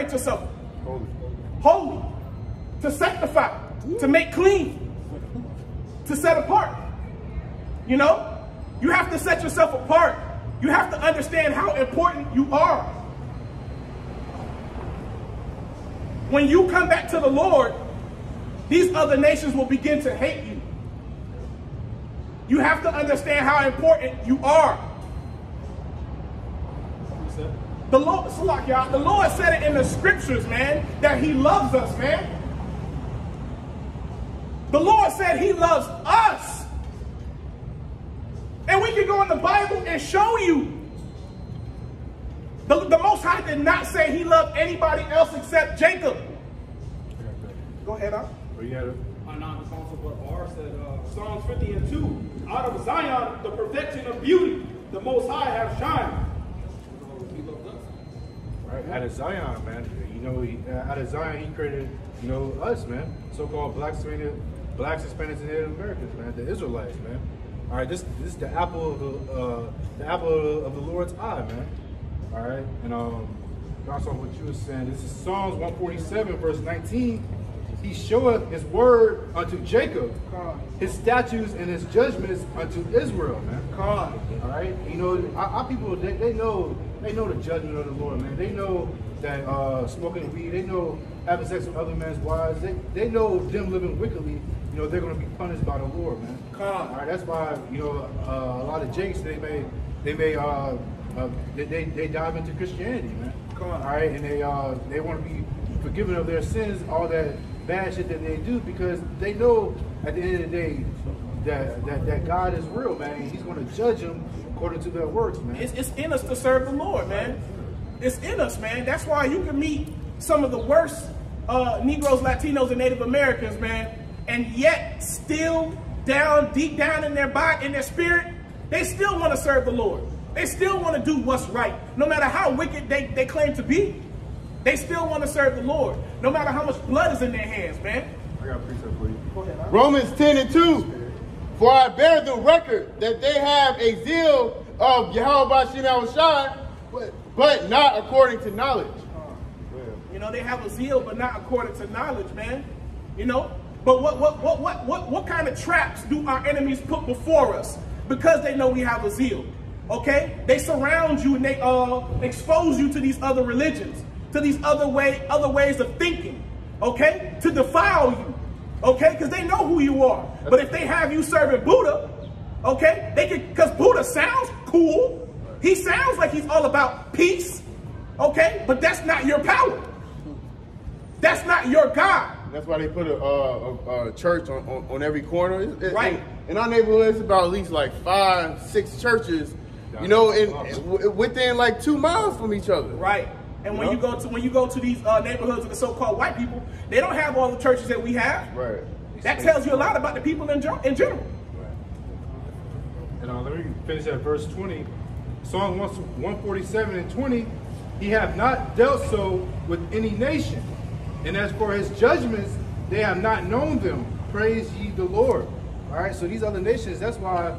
separate yourself. Holy. To sanctify. To make clean. To set apart. You know? You have to set yourself apart. You have to understand how important you are. When you come back to the Lord, these other nations will begin to hate you. You have to understand how important you are. The Lord said it in the scriptures, man, that he loves us, man. The Lord said he loves us. And we can go in the Bible and show you. The Most High did not say he loved anybody else except Jacob. Go ahead, huh? R said, Psalms 50 and 2, out of Zion, the perfection of beauty, the Most High have shined. He loved us. Right, out of Zion, man. You know, out of Zion, he created, you know, us, man. So-called blacks, Hispanics, and Native Americans, man. The Israelites, man. All right, this is the apple of the Lord's eye, man. All right, and that's on what you were saying. This is Psalms 147, verse 19. He showeth his word unto Jacob, his statutes and his judgments unto Israel, man. All right, you know, our people, they know the judgment of the Lord, man. They know that smoking weed, they know having sex with other men's wives, they know them living wickedly, you know, they're going to be punished by the Lord, man. All right, that's why, you know, a lot of jakes, they dive into Christianity, man. All right, and they want to be forgiven of their sins, all that bad shit that they do, because they know at the end of the day that God is real, man, and he's going to judge them according to their works, man. It's in us to serve the Lord, man. It's in us, man. That's why you can meet some of the worst Negroes, Latinos, and Native Americans, man, and yet still deep down in their body, in their spirit, they still want to serve the Lord. They still want to do what's right. No matter how wicked they claim to be, they still want to serve the Lord. No matter how much blood is in their hands, man. I got a precept for you. Go ahead, huh? Romans 10 and 2. For I bear the record that they have a zeal of Yahweh Shem Shai, but not according to knowledge. You know, they have a zeal, but not according to knowledge, man. You know? But what kind of traps do our enemies put before us? Because they know we have a zeal. Okay? They surround you and they expose you to these other religions, to these other ways of thinking. Okay? To defile you. Okay? Because they know who you are. But if they have you serving Buddha, okay, they can, because Buddha sounds cool. He sounds like he's all about peace. Okay? But that's not your power. That's not your God. That's why they put a church on every corner. Right. In our neighborhood, it's about at least like 5, 6 churches, you know, within like 2 miles from each other. Right. And when you go to these neighborhoods of the so-called white people, they don't have all the churches that we have. Right. That tells you a lot about the people in general. Right. And let me finish at verse 20. Psalm 147 and 20. He hath not dealt so with any nation, and as for his judgments, they have not known them. Praise ye the Lord. All right. So these other nations, that's why.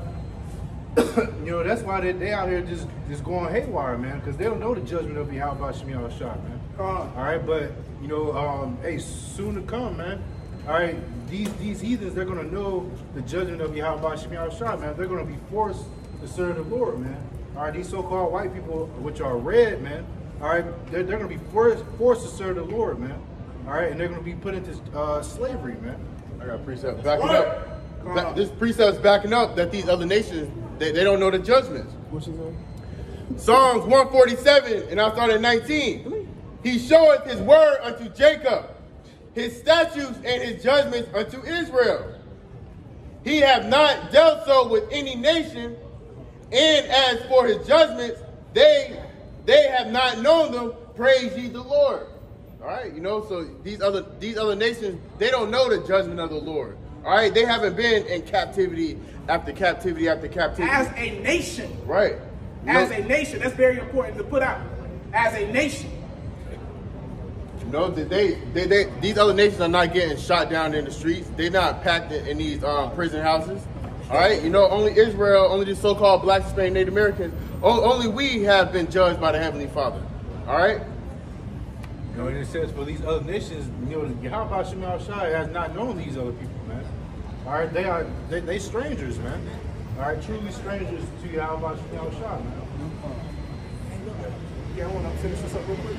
You know, that's why they out here just going haywire, man, because they don't know the judgment of Yahweh Shem Shai, man. All right, but you know, hey, soon to come, man. All right, these heathens, they're gonna know the judgment of Yahweh Shem Shai, man. They're gonna be forced to serve the Lord, man. All right, these so-called white people, which are red, man. All right, they're gonna be forced to serve the Lord, man. All right, and they're gonna be put into slavery, man. I got precept backing up. This precept's backing up that these other nations, they don't know the judgments. What's his name? Psalms 147, and I'll start at 19. He showeth his word unto Jacob, his statutes and his judgments unto Israel. He hath not dealt so with any nation, and as for his judgments, they have not known them. Praise ye the Lord. All right, you know, so these other nations, they don't know the judgment of the Lord. All right, they haven't been in captivity after captivity after captivity. As a nation. Right. As a nation. That's very important to put out. As a nation. You know, these other nations are not getting shot down in the streets. They're not packed in these prison houses. All right, you know, only Israel, only the so-called black, Hispanic, Native Americans, only we have been judged by the Heavenly Father. All right? You know, in a sense, for these other nations, you know, Yahweh Shema Shai has not known these other people, man. All right, they strangers, man. All right, truly strangers to Yahweh Shema Shai, man. Yeah, I want to finish this up real quick.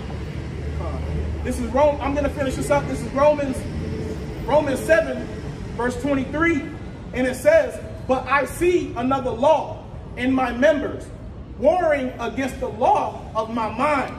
This is Rome. I'm going to finish this up. This is Romans 7, verse 23, and it says, "But I see another law in my members, warring against the law of my mind,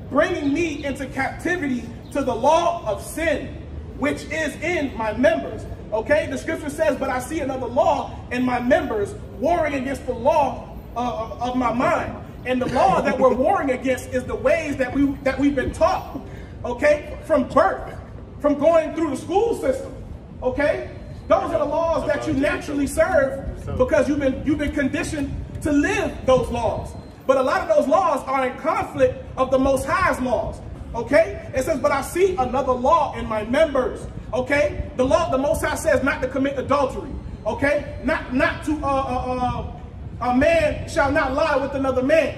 bringing me into captivity to the law of sin, which is in my members." Okay, the scripture says, "But I see another law in my members, warring against the law of my mind." And the law that we're warring against is the ways that we've been taught, okay, from birth, from going through the school system, okay? Those are the laws that you naturally serve because you've been conditioned to live those laws. But a lot of those laws are in conflict of the Most High's laws, okay? It says, "But I see another law in my members," okay? The Most High says not to commit adultery, okay? Not to a man shall not lie with another man,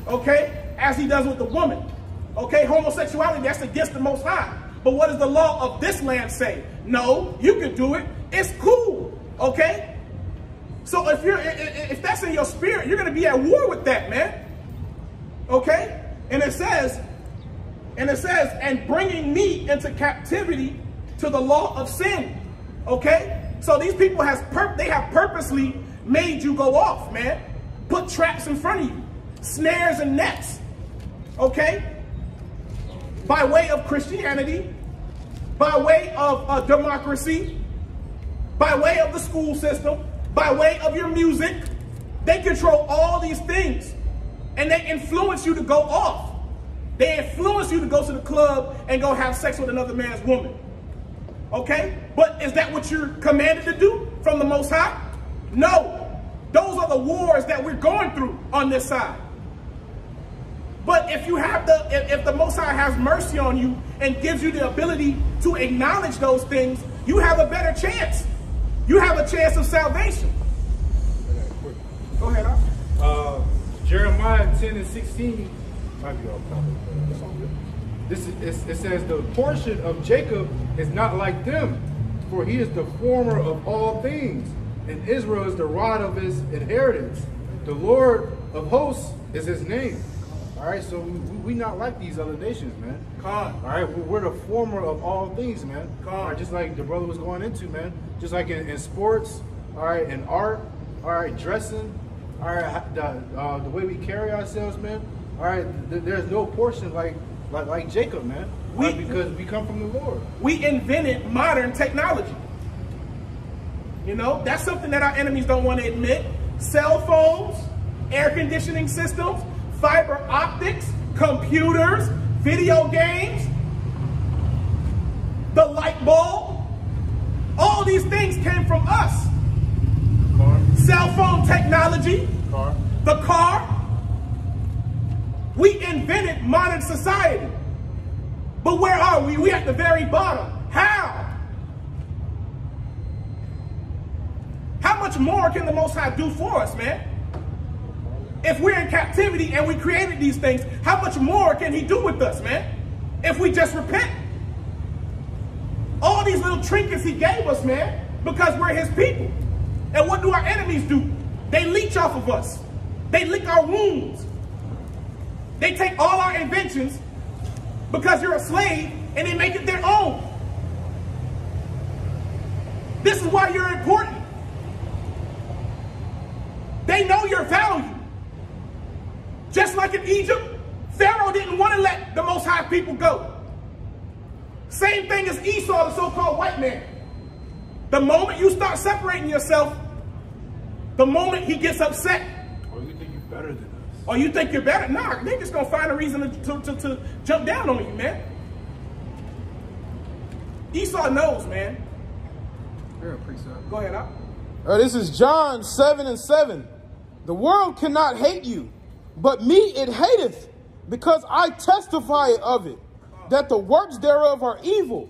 okay, as he does with the woman, okay? Homosexuality, that's against the Most High. But what does the law of this land say? No, you can do it. It's cool, okay? So if that's in your spirit, you're going to be at war with that, man, okay? And it says, "And bringing me into captivity to the law of sin," okay? So these people they have purposely made you go off, man. Put traps in front of you, snares and nets, okay? By way of Christianity, by way of democracy, by way of the school system, by way of your music. They control all these things, and they influence you to go off. They influence you to go to the club and go have sex with another man's woman, okay? But is that what you're commanded to do from the Most High? No. Those are the wars that we're going through on this side. But if if the Most High has mercy on you and gives you the ability to acknowledge those things, you have a better chance. You have a chance of salvation. Go ahead, Jeremiah 10 and 16 might be off topic. It says, "The portion of Jacob is not like them, for he is the former of all things, and Israel is the rod of his inheritance. The Lord of hosts is his name." All right, so we not like these other nations, man. All right, we're the former of all things, man. All right, just like the brother was going into, man. Just like in sports, all right, in art, all right, dressing, all right, the way we carry ourselves, man. All right, there's no portion like Jacob, man. Because we come from the Lord. We invented modern technology. You know, that's something that our enemies don't want to admit. Cell phones, air conditioning systems, fiber optics, computers, video games, the light bulb. All these things came from us. Car. Cell phone technology, the car. We invented modern society. But where are we? We at the very bottom. How? How much more can the Most High do for us, man? If we're in captivity and we created these things, how much more can he do with us, man? If we just repent. All these little trinkets he gave us, man, because we're his people. And what do our enemies do? They leech off of us. They lick our wounds. They take all our inventions because you're a slave and they make it their own. This is why you're important. They know your value. Just like in Egypt, Pharaoh didn't want to let the Most High people go. Same thing as Esau, the so-called white man. The moment you start separating yourself, the moment he gets upset. Or you think you're better than us. Or you think you're better? Nah, they're just going to find a reason to jump down on you, man. Esau knows, man. Go ahead, Al. This is John 7 and 7. The world cannot hate you, but me it hateth, because I testify of it, that the works thereof are evil.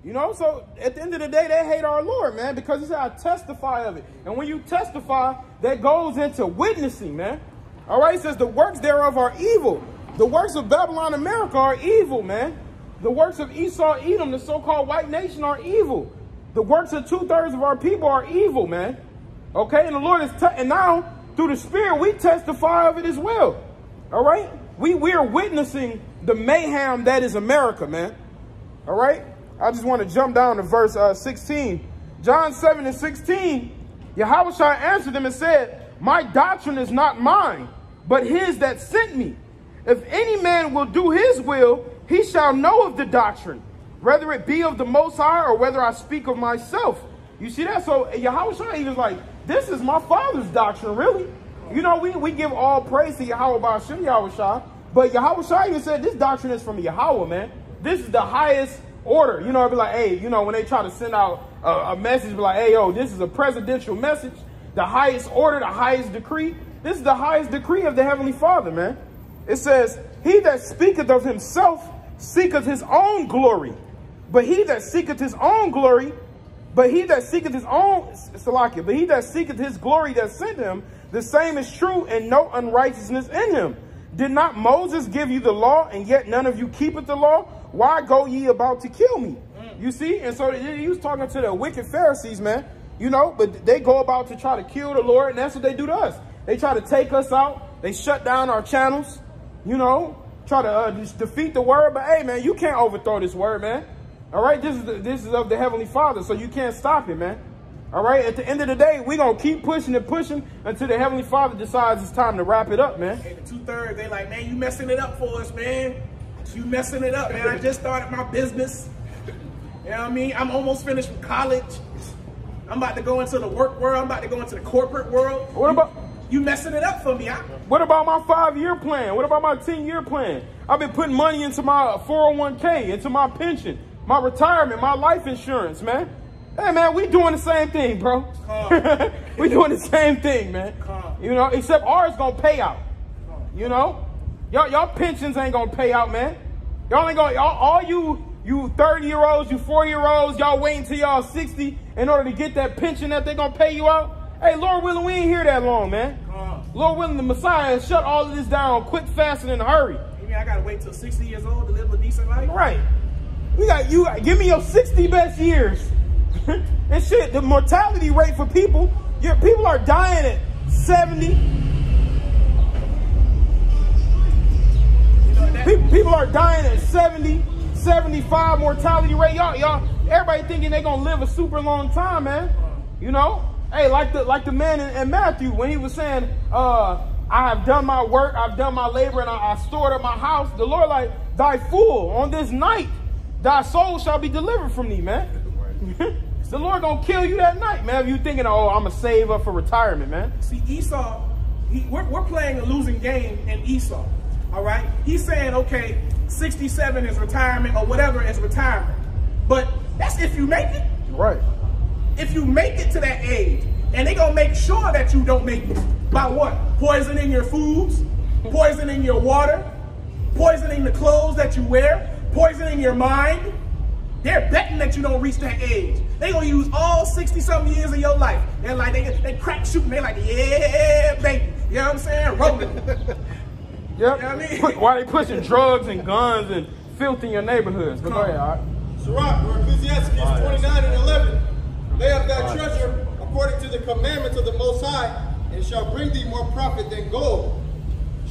You know, so at the end of the day, they hate our Lord, man, because he said, I testify of it. And when you testify, that goes into witnessing, man. All right, it says the works thereof are evil. The works of Babylon America are evil, man. The works of Esau, Edom, the so-called white nation, are evil. The works of 2/3 of our people are evil, man. Okay, and the Lord is, and now through the Spirit, we testify of it as well. All right, we are witnessing the mayhem that is America, man. All right, I just want to jump down to verse 16. John 7:16, Yahushua answered them and said, my doctrine is not mine, but his that sent me. If any man will do his will, he shall know of the doctrine, whether it be of the Most High or whether I speak of myself. You see that? So Yahushua, he was like, this is my Father's doctrine, really. You know, we give all praise to Yahweh Ba'ashem Yahushua, but Yahushua even said this doctrine is from Yahweh, man. This is the highest order. You know, it'd be like, hey, you know, when they try to send out a message, be like, hey, yo, this is a presidential message, the highest order, the highest decree. This is the highest decree of the Heavenly Father, man. It says, he that speaketh of himself seeketh his own glory, but he that seeketh his own glory, but he that seeketh his own, Salakia, but he that seeketh his glory that sent him, the same is true, and no unrighteousness in him. Did not Moses give you the law, and yet none of you keepeth the law? Why go ye about to kill me? You see? And so he was talking to the wicked Pharisees, man. You know, but they go about to try to kill the Lord, and that's what they do to us. They try to take us out. They shut down our channels, you know, try to just defeat the word. But hey, man, you can't overthrow this word, man. All right, this is of the Heavenly Father, so you can't stop it, man. All right, at the end of the day, we're going to keep pushing and pushing until the Heavenly Father decides it's time to wrap it up, man. Hey, the 2/3, they like, man, you messing it up for us, man. You messing it up, man. I just started my business. You know what I mean? I'm almost finished with college. I'm about to go into the work world. I'm about to go into the corporate world. What about... You messing it up for me, huh? What about my 5-year plan? What about my 10-year plan? I've been putting money into my 401k, into my pension, my retirement, my life insurance, man. Hey, man, we doing the same thing, bro. We doing the same thing, man. You know, except ours gonna pay out. You know? Y'all pensions ain't gonna pay out, man. Y'all ain't gonna, all you 30-year-olds, you 40-year-olds, y'all waiting till y'all 60 in order to get that pension that they gonna pay you out. Hey, Lord willing, we ain't here that long, man. Lord willing, the Messiah shut all of this down quick, fast, and in a hurry. You mean I gotta wait till 60 years old to live a decent life? Right. Give me your 60 best years. And shit, the mortality rate for people are dying at 70. People are dying at 70, 75 mortality rate. Y'all, everybody thinking they're gonna live a super long time, man. You know? Hey, like the man in Matthew when he was saying, I have done my work, I've done my labor, and I stored up my house. The Lord like, thy fool, on this night, thy soul shall be delivered from thee, man. The Lord gonna kill you that night, man. If you thinking, oh, I'm gonna save up for retirement, man. See, Esau, we're playing a losing game in Esau, all right? He's saying, okay, 67 is retirement or whatever is retirement. But that's if you make it. Right. If you make it to that age, and they gonna make sure that you don't make it. By what? Poisoning your foods, poisoning your water, poisoning the clothes that you wear, poisoning your mind. They're betting that you don't reach that age. They gonna use all 60-something years of your life. They're like, they crack shooting. They like, yeah, baby. You know what I'm saying? Rolling. Yep. You know what I mean? Why they pushing drugs and guns and filth in your neighborhoods? But go ahead, all right. Sirach, or Ecclesiastes 29:11. Lay up thy treasure according to the commandments of the Most High, and it shall bring thee more profit than gold.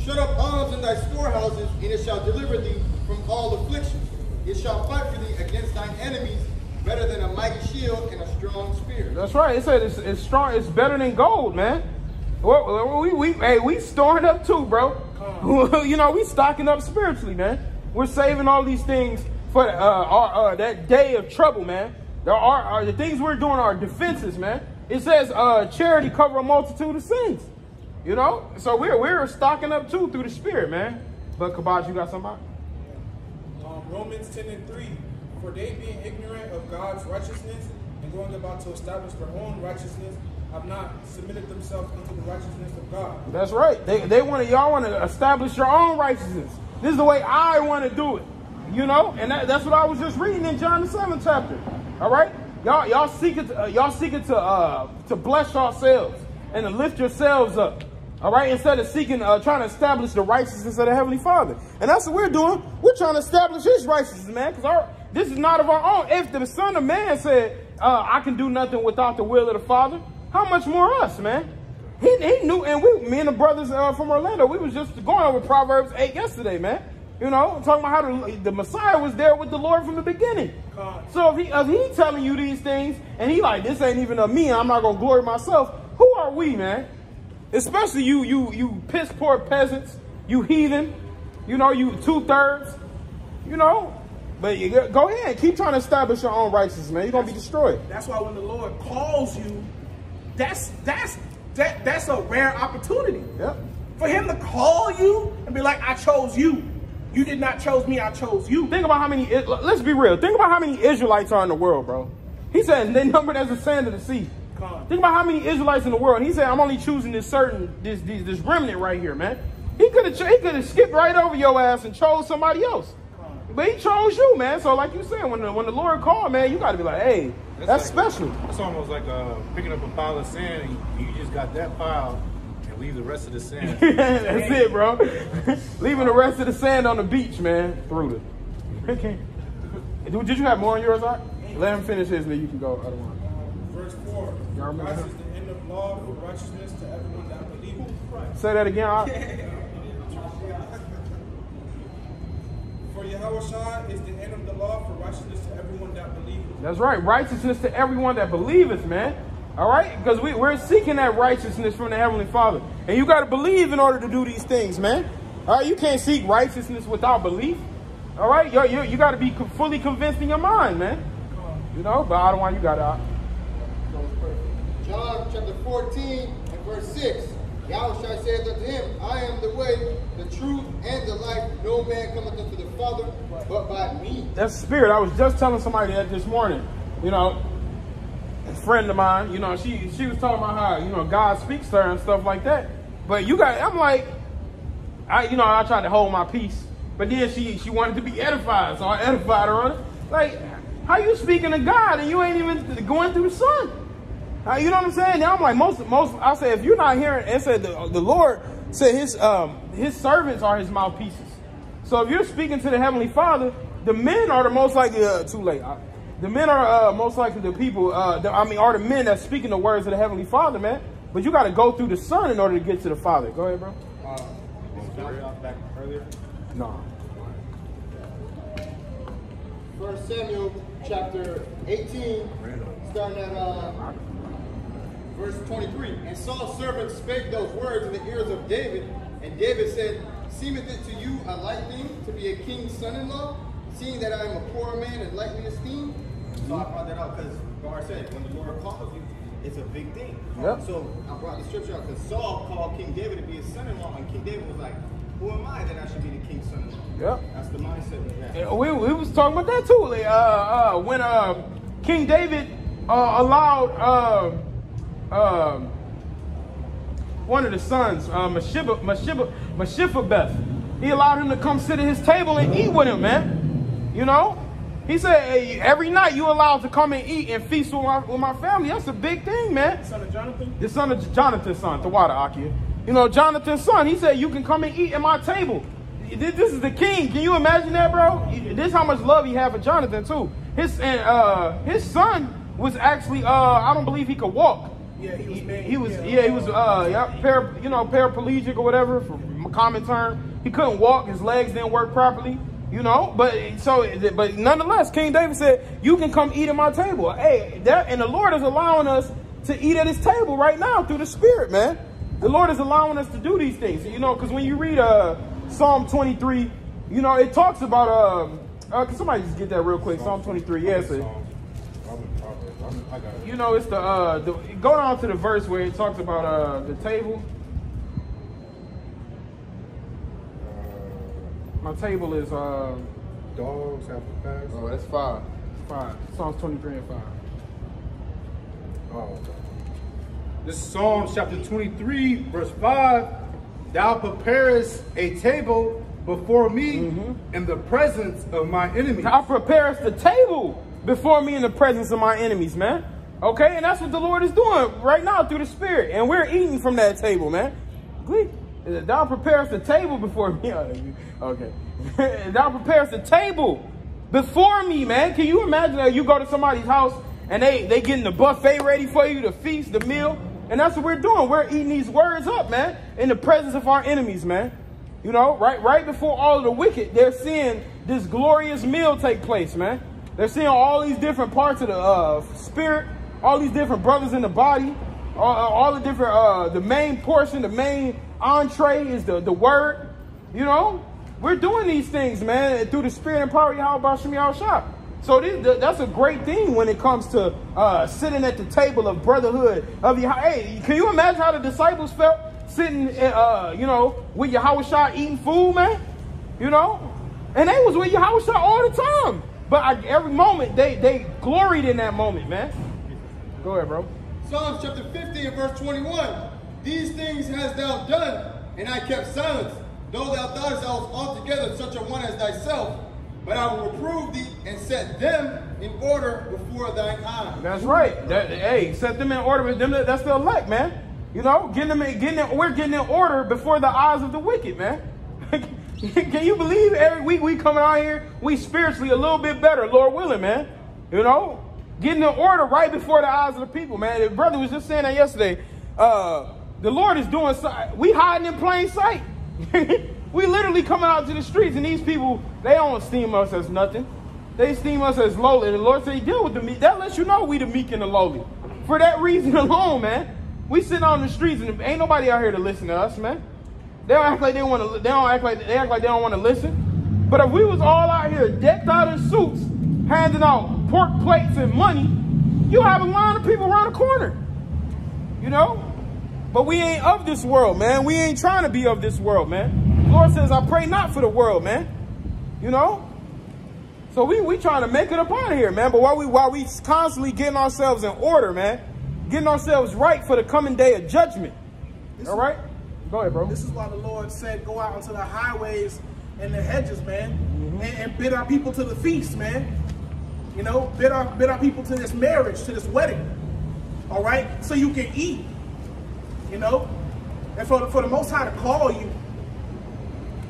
Shut up arms in thy storehouses, and it shall deliver thee from all afflictions. It shall fight for thee against thine enemies, better than a mighty shield and a strong spear. That's right. It said it's strong. It's better than gold, man. We storing up too, bro. You know, we stocking up spiritually, man. We're saving all these things for that day of trouble, man. The things we're doing are defenses, man. It says charity cover a multitude of sins. You know, so we're stocking up too through the Spirit, man. But Kabaj, you got somebody? Romans 10:3. For they being ignorant of God's righteousness and going about to establish their own righteousness, have not submitted themselves unto the righteousness of God. That's right. Y'all want to establish your own righteousness. This is the way I want to do it. You know, and that's what I was just reading in John the 7th chapter. All right, y'all seek it to bless yourselves and to lift yourselves up. All right, instead of seeking, trying to establish the righteousness of the Heavenly Father. And that's what we're doing. We're trying to establish his righteousness, man, because this is not of our own. If the Son of Man said, I can do nothing without the will of the Father, how much more us, man? He knew, and me and the brothers from Orlando, we was just going over Proverbs 8 yesterday, man. You know, talking about how the Messiah was there with the Lord from the beginning. So if he telling you these things, and he like, this ain't even of me, I'm not going to glory myself, who are we, man? Especially you piss poor peasants, you heathen, you know, you 2/3, you know. But you go ahead, keep trying to establish your own righteousness, man. You're going to be destroyed. That's why when the Lord calls you, that's a rare opportunity. Yep. For him to call you and be like, I chose you. You did not chose me, I chose you. Think about how many, let's be real. Think about how many Israelites are in the world, bro. He said, they numbered as the sand of the sea. Think about how many Israelites in the world. He said, I'm only choosing this remnant right here, man. He could have skipped right over your ass and chose somebody else. But he chose you, man. So like you said, when the Lord called, man, you got to be like, hey, that's like, special. It's almost like picking up a pile of sand and you just got that pile and leave the rest of the sand. That's it, bro. Leaving the rest of the sand on the beach, man. Through it. Did you have more on yours, Art? Let him finish his and then you can go. Other one. Verse 4. Y'all remember Christ that? is the end of law for righteousness to everyone that believeth. Say that again, Art. For Yahushua is the end of the law for righteousness to everyone that believeth. That's right. Righteousness to everyone that believeth, man. All right? Because we're seeking that righteousness from the Heavenly Father. And you got to believe in order to do these things, man. All right? You can't seek righteousness without belief. All right? You got to be fully convinced in your mind, man. You know? But otherwise, you got to... John chapter 14 and verse 6. Yahushua saith unto him, I am the way, the truth, and the life. No man cometh unto the Father but by me. That's spirit. I was just telling somebody that this morning. You know, a friend of mine, you know, she was talking about how, you know, God speaks to her and stuff like that. But I'm like, I tried to hold my peace. But then she wanted to be edified, so I edified her on it. Like, how you speaking to God and you ain't even going through the Son? You know what I'm saying? Now I'm like, most. I say, if you're not hearing, it said the Lord said his servants are his mouthpieces. So if you're speaking to the Heavenly Father, the men are the most likely. Too late. The men are most likely the people. Are the men that's speaking the words of the Heavenly Father, man. But you got to go through the Son in order to get to the Father. Go ahead, bro. Back earlier. No. 1 Samuel chapter 18, starting at verse 23. And Saul's servant spake those words in the ears of David, and David said, Seemeth it to you a light thing to be a king's son-in-law, seeing that I am a poor man and lightly esteemed? So I brought that out because Bar said, when the Lord calls you, it's a big thing. Yep. So I brought the scripture out because Saul called King David to be his son-in-law, and King David was like, who am I that I should be the king's son-in-law? Yep. That's the mindset we have. Yeah, we was talking about that too. When King David allowed one of the sons, Mephibosheth, he allowed him to come sit at his table and eat with him, man. You know, he said, hey, every night you allowed to come and eat and feast with my family. That's a big thing, man. Son of Jonathan? The son of Jonathan's son, Tawada Akia. You know, Jonathan's son, he said, you can come and eat at my table. This is the king. Can you imagine that, bro? This is how much love he had for Jonathan, too. His son was actually, I don't believe he could walk. Yeah, he was paraplegic or whatever, for common term. He couldn't walk. His legs didn't work properly, you know. But nonetheless, King David said, you can come eat at my table. Hey, and the Lord is allowing us to eat at his table right now through the Spirit, man. The Lord is allowing us to do these things, you know, because when you read Psalm 23, you know, it talks about, can somebody just get that real quick? Psalm 23, yes. You know, it's go down to the verse where it talks about the table. My table is Dogs have to pass. Oh, that's 5. 5. Psalms 23 and 5. Oh, okay. This is Psalms chapter 23, verse 5. Thou preparest a table before me in the presence of my enemies. Thou preparest the table before me in the presence of my enemies, man. Okay, and that's what the Lord is doing right now through the Spirit. And we're eating from that table, man. Thou preparest the table before me. Okay. Thou preparest the table before me, man. Can you imagine that you go to somebody's house and they getting the buffet ready for you, the feast, the meal? And that's what we're doing. We're eating these words up, man, in the presence of our enemies, man. You know, right before all of the wicked, they're seeing this glorious meal take place, man. They're seeing all these different parts of the spirit, all these different brothers in the body, all the different, the main portion, the main entree is the word. You know, we're doing these things, man, through the spirit and power of Yahweh Shem Yahushua. So that's a great thing when it comes to sitting at the table of brotherhood. Hey, can you imagine how the disciples felt sitting, you know, with Yahushua eating food, man? You know, and they was with Yahushua all the time. But every moment they gloried in that moment, man. Go ahead, bro. Psalms chapter 50 and verse 21. These things hast thou done, and I kept silence. Though thou thoughtest I was altogether such a one as thyself, but I will reprove thee and set them in order before thine eyes. That's right. Hey, set them in order with them. That's the elect, man. You know, we're getting in order before the eyes of the wicked, man. Can you believe every week we coming out here, we spiritually a little bit better, Lord willing, man. You know, getting in order right before the eyes of the people, man. The brother was just saying that yesterday. The Lord is doing something. We hiding in plain sight. We literally coming out to the streets, and these people, they don't esteem us as nothing. They esteem us as lowly. The Lord said, deal with the meek. That lets you know we the meek and the lowly. For that reason alone, man. We sitting on the streets, and ain't nobody out here to listen to us, man. They don't act like they want to. They act like they don't want to listen. But if we was all out here decked out in suits, handing out pork plates and money, you have a line of people around the corner. You know. But we ain't of this world, man. We ain't trying to be of this world, man. The Lord says, I pray not for the world, man. You know? So we trying to make it up out of here, man. But while we constantly getting ourselves in order, man, getting ourselves right for the coming day of judgment. All right? Go ahead, bro. This is why the Lord said, go out into the highways and the hedges, man, and bid our people to the feast, man. You know, bid our people to this marriage, to this wedding. All right? So you can eat. You know, and for the Most High to call you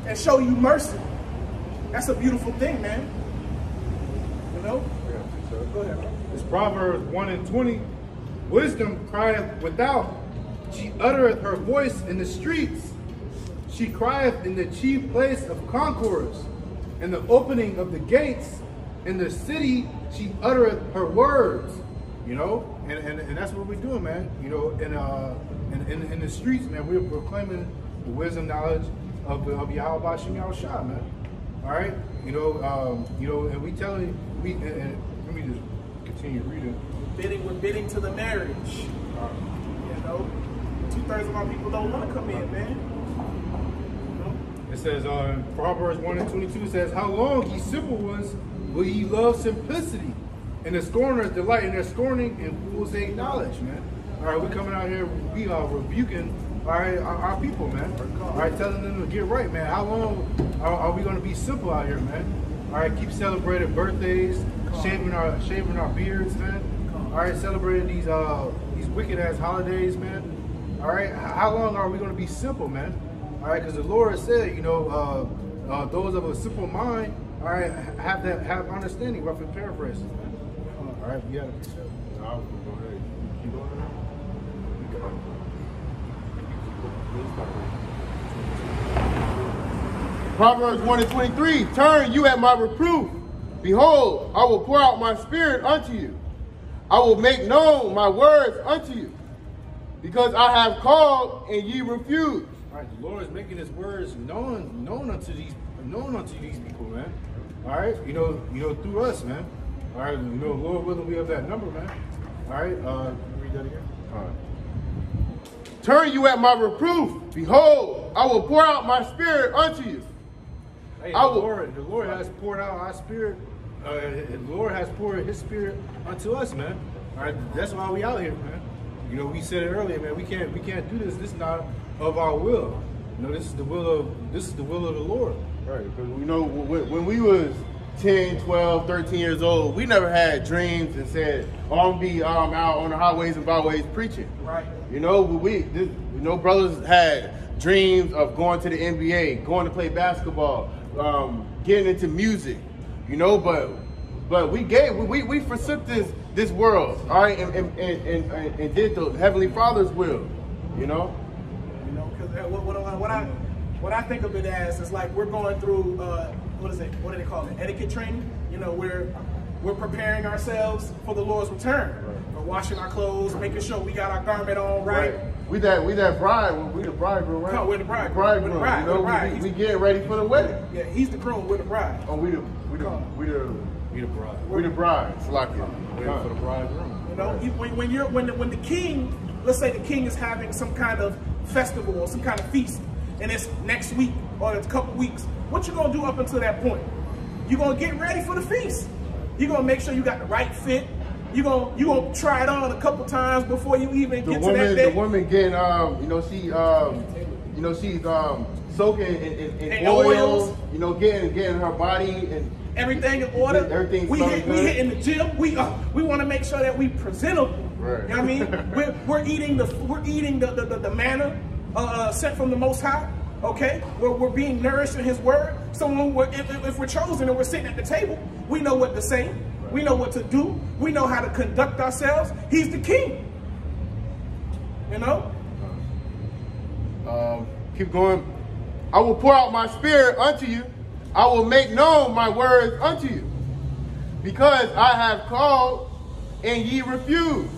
and show you mercy, that's a beautiful thing, man. You know? Yeah, go ahead, bro. It's Proverbs 1 and 20. Wisdom crieth without. She uttereth her voice in the streets. She crieth in the chief place of concourse. In the opening of the gates. In the city she uttereth her words. You know? And that's what we're doing, man. You know, in the streets, man, we're proclaiming the wisdom, knowledge of Yahweh Shem Yahushua, man. All right, you know, and we telling and let me just continue reading. We're bidding to the marriage. You know, 2/3 of our people don't want to come in, man. You know? It says Proverbs 1 and 22 says, "How long, ye simple ones, will ye love simplicity? And the scorners delight in their scorning, and fools hate knowledge," man. All right, we're coming out here, we are rebuking, all right, our people, man. All right, telling them to get right, man. How long are we going to be simple out here, man? All right, keep celebrating birthdays, shaving our beards, man. All right, celebrating these wicked ass holidays, man. All right, how long are we going to be simple, man? All right, because the Lord said, you know, those of a simple mind, all right, have understanding. Roughly paraphrasing, man. All right, we got it. I'll go ahead. Keep going. Proverbs 1 and 23. Turn you at my reproof. Behold, I will pour out my spirit unto you. I will make known my words unto you. Because I have called and ye refuse. All right, the Lord is making his words known unto these people, man. All right, you know, through us, man. All right, you know, Lord willing, we have that number, man. All right, read that again. All right. Turn you at my reproof. Behold, I will pour out my spirit unto you. Hey, the Lord has poured out our spirit. The Lord has poured his spirit unto us, man. All right, that's why we out here, man. You know, we said it earlier, man. We can't do this. This is not of our will. You know, this is the will of the Lord. Right, because you know, when we was 10, 12, 13 years old, we never had dreams and said, oh, I'm gonna be out on the highways and byways preaching. Right. You know, brothers had dreams of going to the NBA, going to play basketball, getting into music, you know, but we forsook this world, all right, and did the Heavenly Father's will, you know. You know, because what I think of it as is like we're going through what do they call it? Etiquette training. You know, we're preparing ourselves for the Lord's return. Right. We're washing our clothes, making sure we got our garment on right. We that bride. We the bridegroom, right? No, we're the bridegroom. We're the bride. You know, we getting ready for the wedding. Yeah, he's the groom. We're the bride. Oh, we the bride. We the bride. It's like it. Waiting for the bridegroom. You know, when the king, let's say the king is having some kind of festival or some kind of feast, and it's next week or it's a couple weeks. What you gonna do up until that point? You're gonna get ready for the feast. You're gonna make sure you got the right fit. You gonna try it on a couple times before you even get to that day. The woman getting she's soaking in oils. You know, getting her body and everything in order. Everything. We hit in the gym. We want to make sure that we presentable. Right. You know what I mean? we're eating the manna sent from the Most High. Okay, we're being nourished in His Word. So when if we're chosen and we're sitting at the table, we know what to say. We know what to do. We know how to conduct ourselves. He's the King. You know. Keep going. I will pour out my Spirit unto you. I will make known my words unto you, because I have called and ye refused.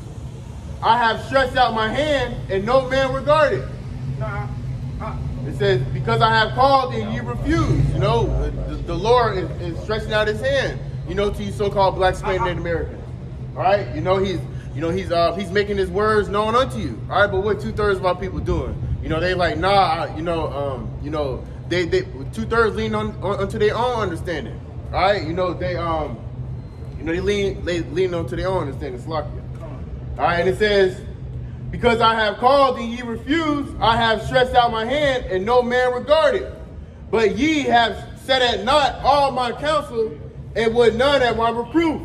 I have stretched out my hand and no man regarded. It says, because I have called and ye refused. You know, the Lord is stretching out His hand, you know, to you so-called blacks, Hispanic, Native Americans. All right, he's making His words known unto you. All right, but what 2/3 of our people doing? You know, they like, nah, they 2/3 lean onto their own understanding. All right, they lean onto their own understanding. It's like it. All right, and it says, because I have called and ye refused, I have stretched out my hand and no man regarded. But ye have set at naught all my counsel and would none at my reproof.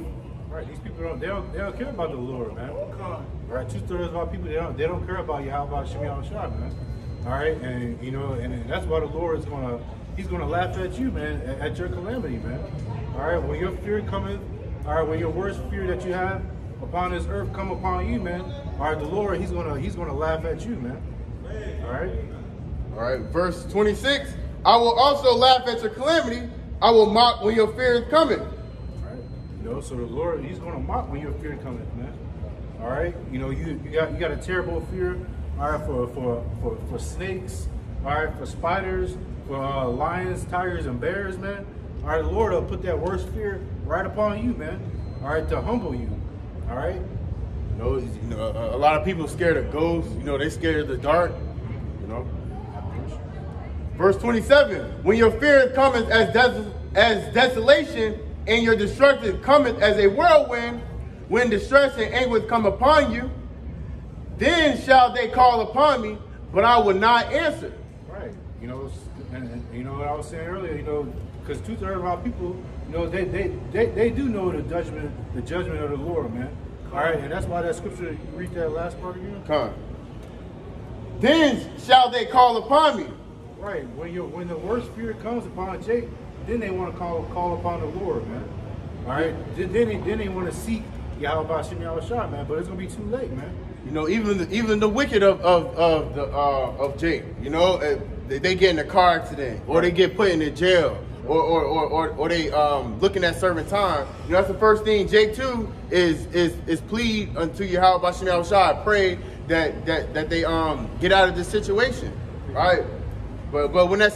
Right, these people they don't care about the Lord, man. Right, 2/3 of our people they don't care about you. How about Shemi Al-Shah, man? All right, and you know, and that's why the Lord is He's gonna laugh at you, man, at your calamity, man. All right, when your fear cometh, all right, when your worst fear that you have upon this earth come upon you, man. All right, the Lord, He's gonna laugh at you, man. All right, verse 26. I will also laugh at your calamity. I will mock when your fear is coming. All right, you know, so the Lord, He's gonna mock when your fear cometh, man. All right, you know, you got a terrible fear. All right, for snakes. All right, for spiders, for lions, tigers, and bears, man. All right, the Lord will put that worst fear right upon you, man. All right, to humble you. All right. You know, a lot of people scared of ghosts. You know, they scared of the dark. You know. Verse 27. When your fear cometh as desolation, and your destruction cometh as a whirlwind, when distress and anguish come upon you, then shall they call upon me, but I will not answer. Right. You know, and you know what I was saying earlier. You know, because 2/3 of our people, you know, they do know the judgment of the Lord, man. All right, and that's why that scripture. You read that last part again. Come. Then shall they call upon me. Right. When the worst fear comes upon Jake, then they want to call upon the Lord, man. All right. Then they want to seek Yahweh Shemi Al-Shah, man. But it's gonna be too late, man. You know, even the wicked of Jake, you know, they get in a car accident, or they get put in the jail, or they looking at serving time. You know, that's the first thing Jake too is plead unto Yahweh Shemi Al-Shah, pray that they get out of this situation, right? But when that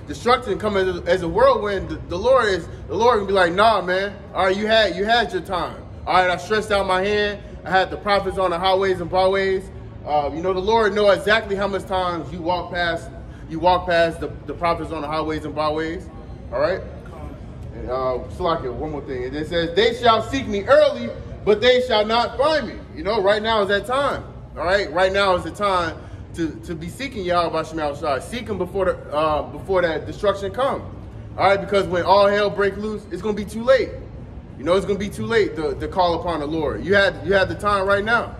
destruction comes as a whirlwind, the Lord can be like, nah, man. All right, you had your time. All right, I stretched out my hand. I had the prophets on the highways and byways. You know, the Lord knows exactly how much times you walk past the prophets on the highways and byways. All right. And Salakia, one more thing. And it says, they shall seek me early, but they shall not find me. You know, right now is that time. All right, right now is the time to be seeking Yahweh Shemi Al-Shah. Seek Him before that destruction comes. All right, because when all hell breaks loose, it's gonna be too late. You know, it's going to be too late to call upon the Lord. You had the time right now.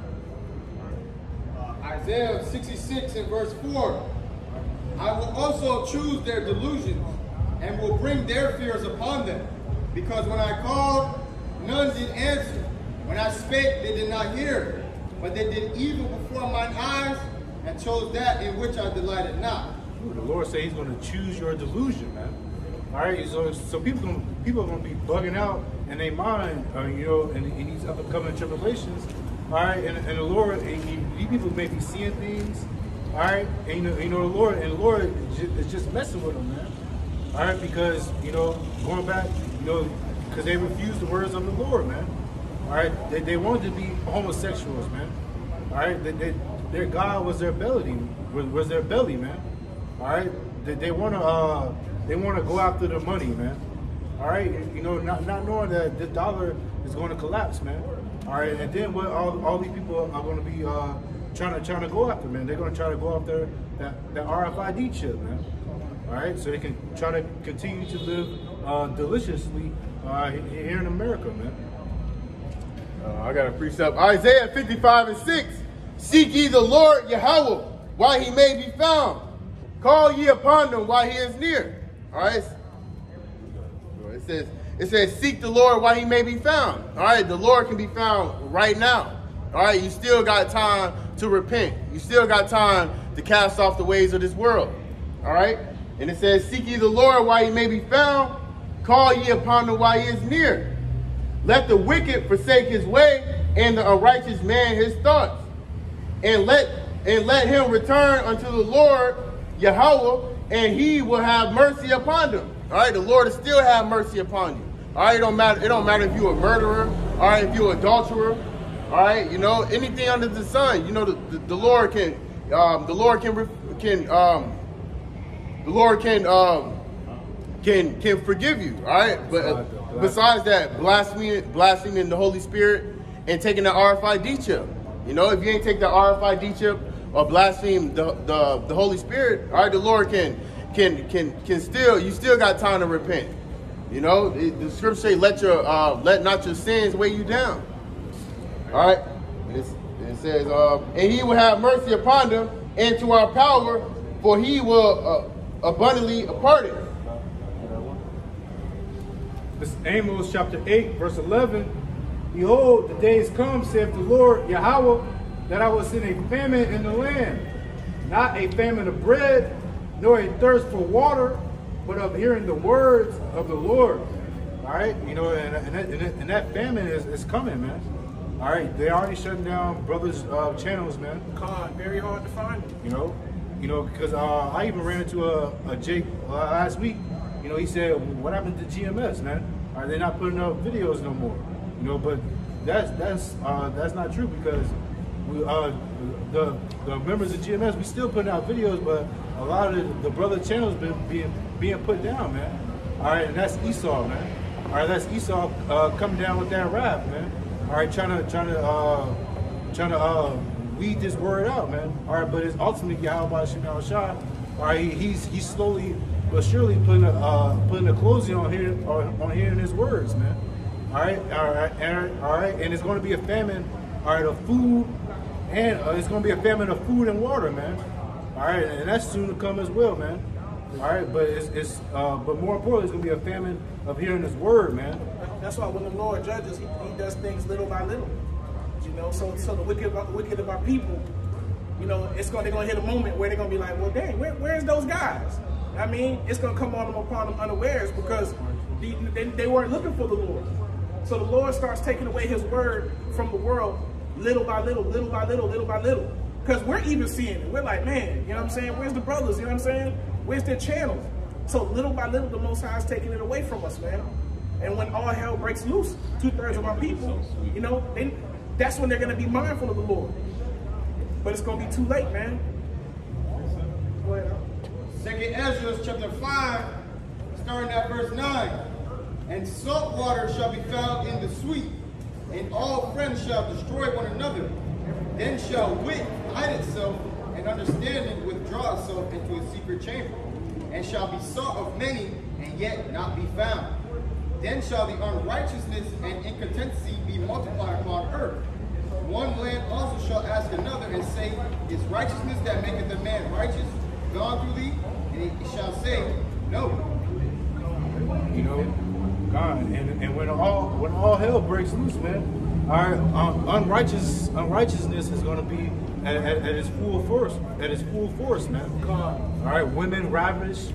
Isaiah Isaiah 66 and verse 4. I will also choose their delusions and will bring their fears upon them. Because when I called, none did answer. When I spake, they did not hear. But they did evil before mine eyes and chose that in which I delighted not. Ooh, the Lord said he's going to choose your delusion, man. All right, so people are going to be bugging out in their mind, you know, in these up and coming tribulations. All right, and the Lord, these people may be seeing things. All right, and you know the Lord is just messing with them, man. All right, because you know, going back, you know, because they refused the words of the Lord, man. All right, they wanted to be homosexuals, man. All right, their God was their belly, was their belly, man. All right, they want to go after the money, man. All right, you know, not knowing that the dollar is going to collapse, man. All right, and then what all these people are going to be trying to go after, man. They're going to try to go after that RFID chip, man. All right, so they can try to continue to live deliciously here in America, man. I got a precept. Isaiah 55 and 6. Seek ye the Lord Yahweh while he may be found. Call ye upon him while he is near. All right. It says, seek the Lord while he may be found. All right, the Lord can be found right now. All right, you still got time to repent. You still got time to cast off the ways of this world. All right, and it says, seek ye the Lord while he may be found. Call ye upon him while he is near. Let the wicked forsake his way, and the unrighteous man his thoughts. And let him return unto the Lord Yahweh, and he will have mercy upon them. All right, the Lord will still have mercy upon you. All right, it don't matter if you're a murderer. All right, if you're an adulterer. All right, you know, anything under the sun. You know, the Lord can forgive you. All right, but besides that, blaspheming the Holy Spirit and taking the RFID chip. You know, if you ain't take the RFID chip or blaspheme the Holy Spirit, all right, the Lord can still, you still got time to repent. You know, the scripture say, let not your sins weigh you down. All right, it says, and he will have mercy upon them and to our power, for he will abundantly pardon. This is Amos chapter 8, verse 11. Behold, the days come, saith the Lord Yahweh, that I will send a famine in the land, not a famine of bread, nor a thirst for water, but of hearing the words of the Lord. All right, you know, and that famine is coming, man. All right, they already shutting down brothers' channels, man. Very hard to find them. You know, because I even ran into a Jake last week. You know, he said, "What happened to GMS, man? Are they not putting up videos no more?" You know, but that's not true, because we the members of GMS, we still putting out videos, but a lot of the brother channels being put down, man. All right, and that's Esau, man. All right, that's Esau coming down with that wrath, man. All right, trying to weed this word out, man. All right, but it's ultimately Yahweh Shemel Shah. All right, he's slowly but surely putting a closing on hearing his words, man. All right, and it's going to be a famine, all right, of food, and it's going to be a famine of food and water, man. All right, and that's soon to come as well, man. All right, but but more importantly, it's going to be a famine of hearing His word, man. That's why when the Lord judges, He does things little by little. You know, so the wicked of our people, you know, they're going to hit a moment where they're going to be like, well, dang, where's those guys? I mean, it's going to come upon them unawares, because they weren't looking for the Lord. So the Lord starts taking away His word from the world little by little, little by little, little by little. Because we're even seeing it. We're like, man, you know what I'm saying? Where's the brothers? You know what I'm saying? Where's their channels? So little by little, the Most High is taking it away from us, man. And when all hell breaks loose, 2/3 of our people, you know, that's when they're going to be mindful of the Lord. But it's going to be too late, man. Go ahead. 2nd Ezra chapter 5, starting at verse 9. And salt water shall be found in the sweet, and all friends shall destroy one another. Then shall wit hide itself, and understanding withdraw itself into a secret chamber, and shall be sought of many, and yet not be found. Then shall the unrighteousness and incontinency be multiplied upon earth, one land also shall ask another and say, is righteousness that maketh a man righteous gone through thee? And he shall say, no. You know, God, and when all hell breaks loose, man, our unrighteousness is going to be at its full force, man. All right, women ravished.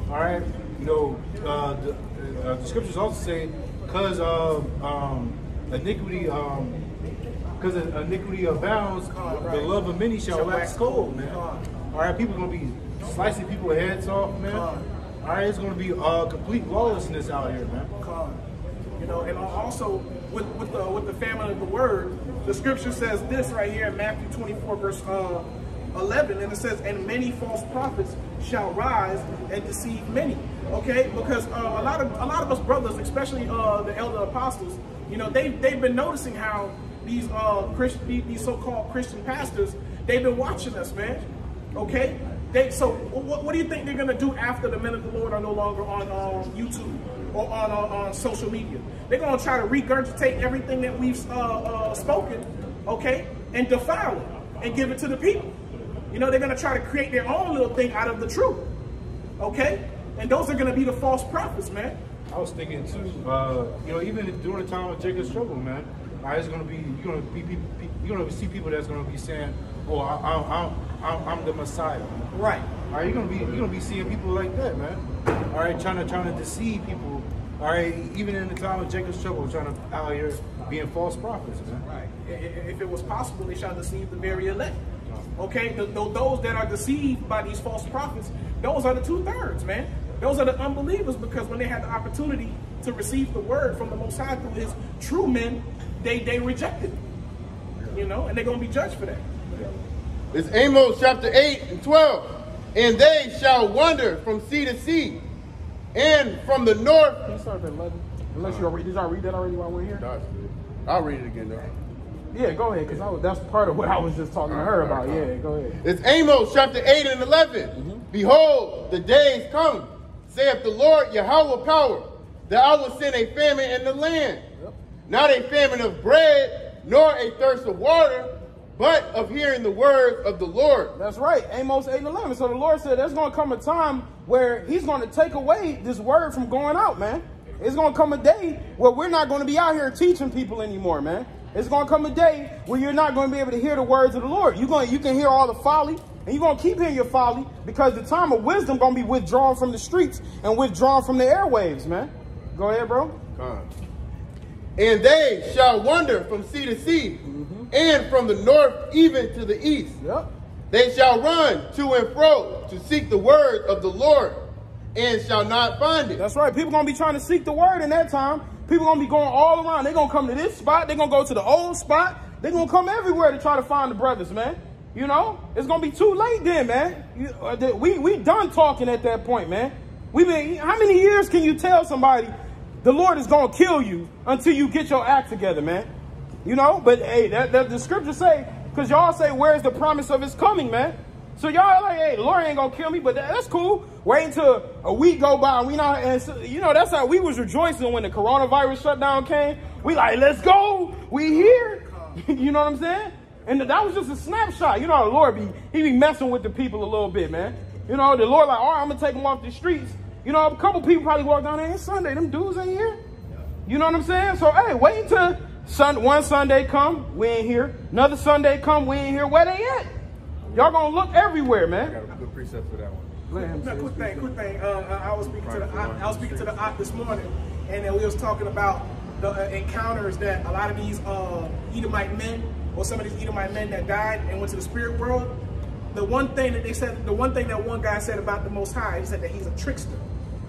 All right, you know, the scriptures also say, because iniquity abounds, the love of many shall wax cold, man. All right, people are going to be slicing people's heads off, man. All right, it's going to be complete lawlessness out here, man. You know, and also with the famine of the word, the scripture says this right here in Matthew 24, verse 11, and it says, and many false prophets shall rise and deceive many. Okay, because a lot of us brothers, especially the elder apostles, you know, they've been noticing how these so-called Christian pastors, they've been watching us, man. Okay, so what do you think they're gonna do after the men of the Lord are no longer on YouTube or on social media? They're gonna try to regurgitate everything that we've spoken, okay, and defile it and give it to the people. You know, they're gonna try to create their own little thing out of the truth, okay? And those are gonna be the false prophets, man. I was thinking too, you know, even during the time of Jacob's trouble, man, it's gonna be you're gonna see people that's gonna be saying, "Oh, I'm the Messiah." Right. All right, you're gonna be seeing people like that, man. All right, trying to deceive people. All right, even in the time of Jacob's trouble, trying to out here being false prophets, man. Right. If it was possible, they shall deceive the very elect. Okay, those that are deceived by these false prophets, those are the 2/3, man. Those are the unbelievers, because when they had the opportunity to receive the word from the Most High through his true men, they rejected it. You know, and they're going to be judged for that. It's Amos chapter 8 and 12. And they shall wander from sea to sea, and from the north. Can you start at 11? Unless you already, did y'all read that already while we're here? I'll read it again, though. Yeah, go ahead, because that's part of what I was just talking to her about. Yeah, go ahead. It's Amos chapter 8 and 11. Behold, the days come, saith the Lord Yahweh power, that I will send a famine in the land. Not a famine of bread, nor a thirst of water, but of hearing the word of the Lord. That's right, Amos 8 and 11. So the Lord said there's going to come a time where he's going to take away this word from going out, man. It's going to come a day where we're not going to be out here teaching people anymore, man. It's going to come a day where you're not going to be able to hear the words of the Lord. You can hear all the folly, and you're going to keep hearing your folly, because the time of wisdom going to be withdrawn from the streets and withdrawn from the airwaves, man. Go ahead, bro. And they shall wander from sea to sea, and from the north even to the east. Yep. They shall run to and fro to seek the word of the Lord, and shall not find it. That's right. People going to be trying to seek the word in that time. People going to be going all around. They're going to come to this spot. They're going to go to the old spot. They're going to come everywhere to try to find the brothers, man. You know, it's going to be too late then, man. We done talking at that point, man. How many years can you tell somebody the Lord is going to kill you until you get your act together, man? You know, but hey, the scriptures say, because y'all say, where's the promise of his coming, man? So y'all like, hey, the Lord ain't going to kill me, but that's cool. Wait until a week go by and we not, and so, you know, that's how we was rejoicing when the coronavirus shutdown came. We like, let's go. We here. You know what I'm saying? And that was just a snapshot. You know, the Lord he be messing with the people a little bit, man. You know, the Lord like, all right, I'm going to take them off the streets. You know, a couple people probably walk down there, it's Sunday. Them dudes ain't here. You know what I'm saying? So, hey, wait until one Sunday come, we ain't here. Another Sunday come, we ain't here. Where they at? Y'all gonna look everywhere, man. I got a good precept for that one. Quick thing. I was speaking to the Op this morning, and then we was talking about the encounters that a lot of these Edomite men, or some of these Edomite men that died and went to the spirit world. The one thing that one guy said about the Most High, he said that he's a trickster.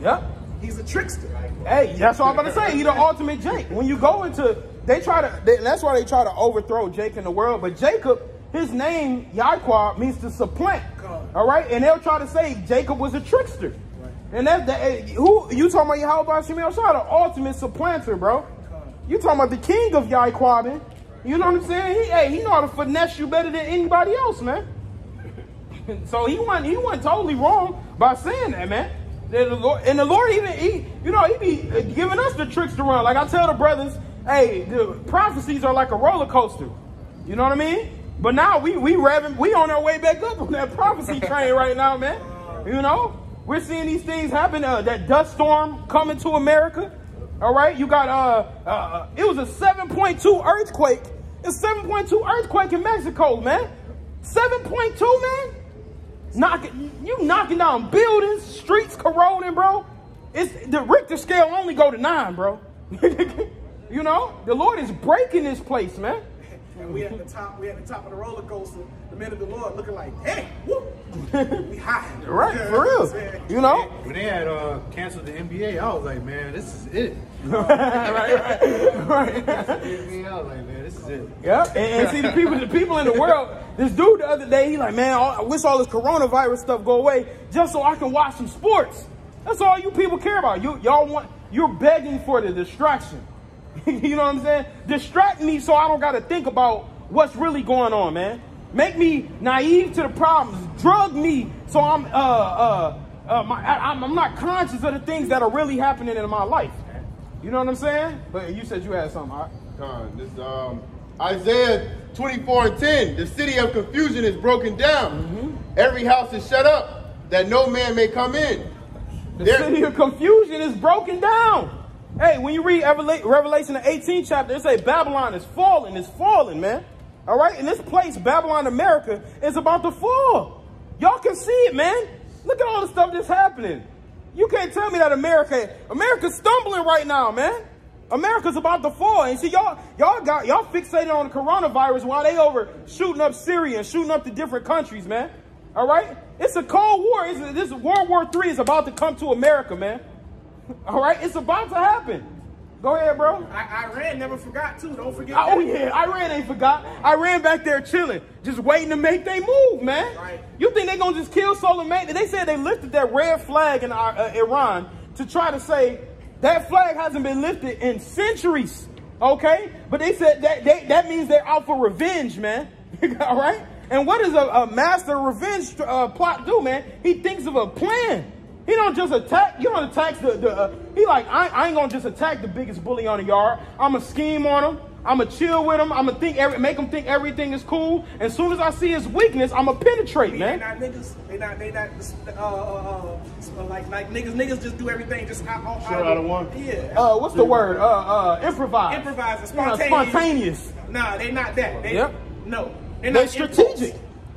Yep. He's a trickster. Hey, that's what I'm about to say. He's the ultimate Jake. When you go into, that's why they try to overthrow Jake in the world. But Jacob, his name, Yahweh, means to supplant. All right? And they'll try to say Jacob was a trickster. Right. And who you talking about Yahweh Shemel Shah, the ultimate supplanter, bro. You talking about the king of Yahweh, man. You know what I'm saying? He know how to finesse you better than anybody else, man. So he wasn't totally wrong by saying that, man. And the Lord he be giving us the tricks to run. Like I tell the brothers, hey, the prophecies are like a roller coaster. You know what I mean? But now we revving, we on our way back up on that prophecy train right now, man. You know, we're seeing these things happen. That dust storm coming to America. All right, you got it was a 7.2 earthquake. It's 7.2 earthquake in Mexico, man. 7.2, man. Knocking down buildings, streets corroding, bro. It's the Richter scale only go to 9, bro. You know, the Lord is breaking this place, man. And we at the top of the roller coaster. The men of the Lord looking like, hey, whoop, we high. Right, for real. You know? When they had canceled the NBA, I was like, man, this is it. right. NBA, I was like, man, this is it. Yeah, and see the people in the world. This dude the other day, he like, man, I wish all this coronavirus stuff go away just so I can watch some sports. That's all you people care about. You're begging for the distraction. You know what I'm saying? Distract me so I don't got to think about what's really going on, man. Make me naive to the problems. Drug me so I'm not conscious of the things that are really happening in my life. You know what I'm saying? But you said you had something. This Isaiah 24:10. The city of confusion is broken down. Every house is shut up, that no man may come in. The city of confusion is broken down. Hey, when you read Revelation, the 18th chapter, it say Babylon is falling, man. All right? And this place, Babylon, America, is about to fall. Y'all can see it, man. Look at all the stuff that's happening. You can't tell me that America's stumbling right now, man. America's about to fall. And see, y'all fixated on the coronavirus while they over shooting up Syria and shooting up the different countries, man. All right? It's a Cold War. This World War III is about to come to America, man. All right? It's about to happen. Go ahead, bro. Iran never forgot, too. Don't forget that. Oh, yeah. Iran ain't forgot. Iran back there chilling, just waiting to make their move, man. Right. You think they're going to just kill Soleimani? They said they lifted that red flag in Iran to try to say that flag hasn't been lifted in centuries, okay? But they said that means they're out for revenge, man. All right? And what does a master revenge plot do, man? He thinks of a plan. He don't just attack. You don't attack he like, I ain't gonna just attack the biggest bully on the yard. I'm gonna scheme on him. I'm gonna chill with him. I'm gonna make him think everything is cool. As soon as I see his weakness, I'm gonna penetrate, man. They not niggas. They not like niggas. Niggas just do everything just out of one. Yeah. What's the word? Improvise. Improvise and spontaneous. Nah, they not that. No. They're strategic.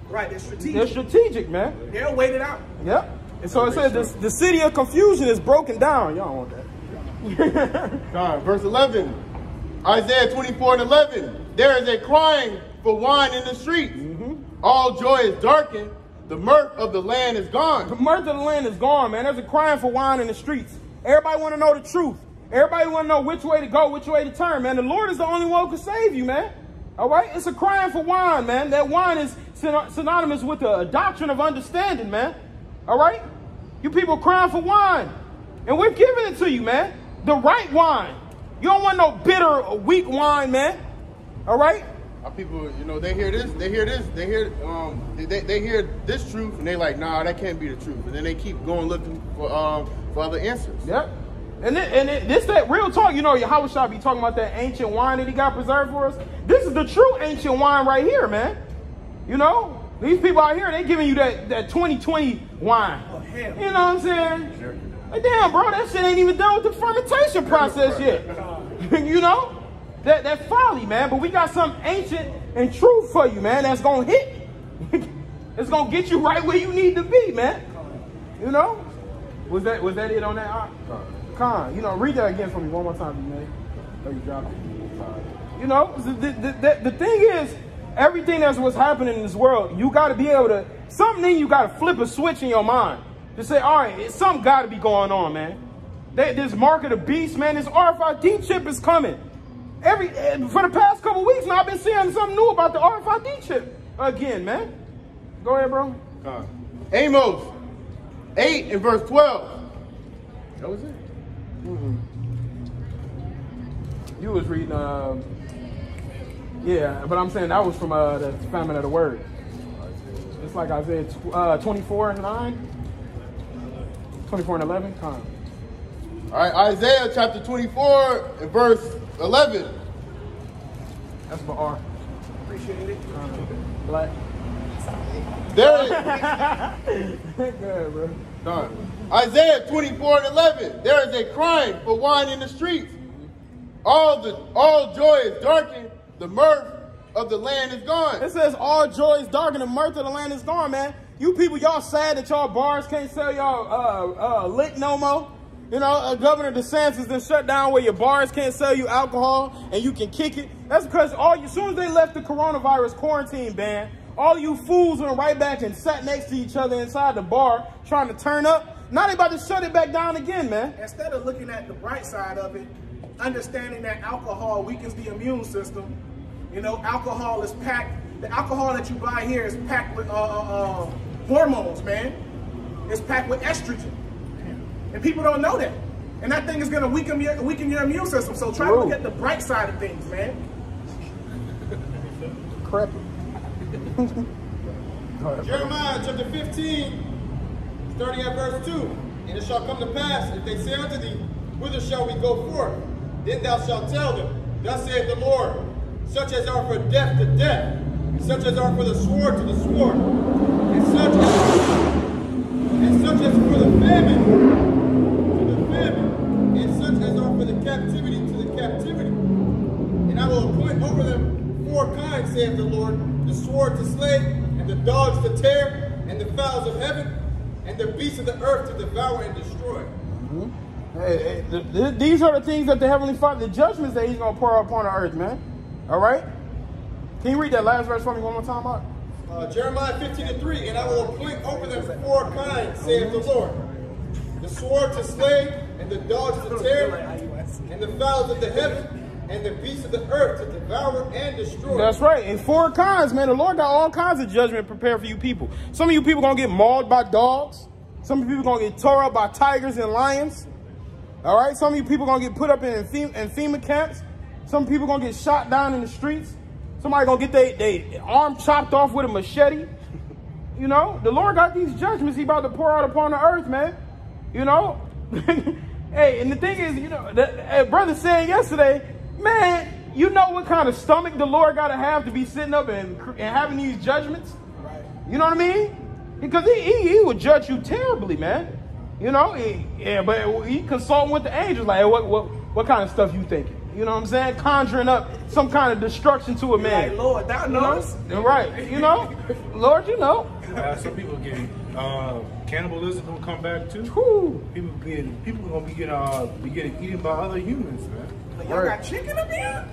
Right, they're strategic. They're strategic, man. They'll wait it out. Yep. And so it says the city of confusion is broken down. Y'all want that. God, verse 11. Isaiah 24:11. There is a crying for wine in the streets. All joy is darkened. The mirth of the land is gone. The mirth of the land is gone, man. There's a crying for wine in the streets. Everybody want to know the truth. Everybody want to know which way to go, which way to turn, man. The Lord is the only one who can save you, man. All right? It's a crying for wine, man. That wine is synonymous with a doctrine of understanding, man. All right? You people crying for wine. And we're giving it to you, man. The right wine. You don't want no bitter, weak wine, man. All right? Our people, you know, they hear this, they hear this truth, and they like, nah, that can't be the truth. And then they keep going looking for other answers. Yep. And this that real talk, you know, Yahweh shall be talking about that ancient wine that he got preserved for us. This is the true ancient wine right here, man. You know? These people out here, they giving you that 2020 wine. Oh, hell. You know what I'm saying? Sure. Like, damn, bro, that shit ain't even done with the fermentation process yet. You know? That folly, man. But we got something ancient and true for you, man, that's going to hit. It's going to get you right where you need to be, man. You know? Was that it on that? Con, you know, read that again for me one more time, you may. Oh, you dropped it. You know, the thing is, everything that's what's happening in this world, you got to be able to, something you got to flip a switch in your mind. To say, all right, something got to be going on, man. This mark of the beast, man, this RFID chip is coming. For the past couple weeks now, I've been seeing something new about the RFID chip again, man. Go ahead, bro. Amos 8 and verse 12. That was it. You was reading, yeah, but I'm saying that was from the famine of the word. It's like Isaiah 24 and 9. 24 and 11. All right, Isaiah chapter 24 and verse 11. That's Ba'ar. appreciate it. Black. There is, Go ahead, bro. done. Isaiah 24:11. There is a crying for wine in the streets. All joy is darkened. The mirth of the land is gone. It says all joy is dark and the mirth of the land is gone, man. You people, y'all sad that y'all bars can't sell y'all lick no more. You know, Governor DeSantis then shut down where your bars can't sell you alcohol and you can kick it. That's because as soon as they left the coronavirus quarantine ban, all you fools went right back and sat next to each other inside the bar trying to turn up. Now they about to shut it back down again, man. Instead of looking at the bright side of it, understanding that alcohol weakens the immune system. You know, alcohol is packed. The alcohol that you buy here is packed with hormones, man. It's packed with estrogen. And people don't know that. And that thing is going to weaken your immune system. So try to look at the bright side of things, man. Crap. Jeremiah chapter 15, starting at verse 2. And it shall come to pass, if they say unto thee, whither shall we go forth? Then thou shalt tell them, thus saith the Lord, such as are for death to death, and such as are for the sword to the sword, and such as for the famine to the famine, and such as are for the captivity to the captivity. And I will appoint over them 4 kinds, saith the Lord, the sword to slay, and the dogs to tear, and the fowls of heaven, and the beasts of the earth to devour and destroy. These are the things that the Heavenly Father, the judgments that He's going to pour upon the earth, man. All right? Can you read that last verse for me one more time, Mark? Jeremiah 15:3, and I will appoint over them 4 kinds, saith the Lord. The sword to slay, and the dogs to tear, and the fowls of the heaven, and the beasts of the earth to devour and destroy. That's right. And 4 kinds, man. The Lord got all kinds of judgment prepared for you people. Some of you people going to get mauled by dogs. Some of you people going to get tore up by tigers and lions. All right? Some of you people going to get put up in FEMA camps. Some people going to get shot down in the streets. Somebody going to get their arm chopped off with a machete. You know? The Lord got these judgments He about to pour out upon the earth, man. You know? Hey, and the thing is, you know, brother said yesterday, man, you know what kind of stomach the Lord got to have be sitting up and having these judgments? Right. You know what I mean? Because he will judge you terribly, man. You know? But he consulting with the angels, like, hey, what kind of stuff you thinking? You know what I'm saying? Conjuring up some kind of destruction to a man. Like, Lord, thou knows. Right. You know? Lord, you know. Some people getting cannibalism gonna come back too. Whew. People gonna be getting eaten by other humans, man. Like, y'all got chicken up here?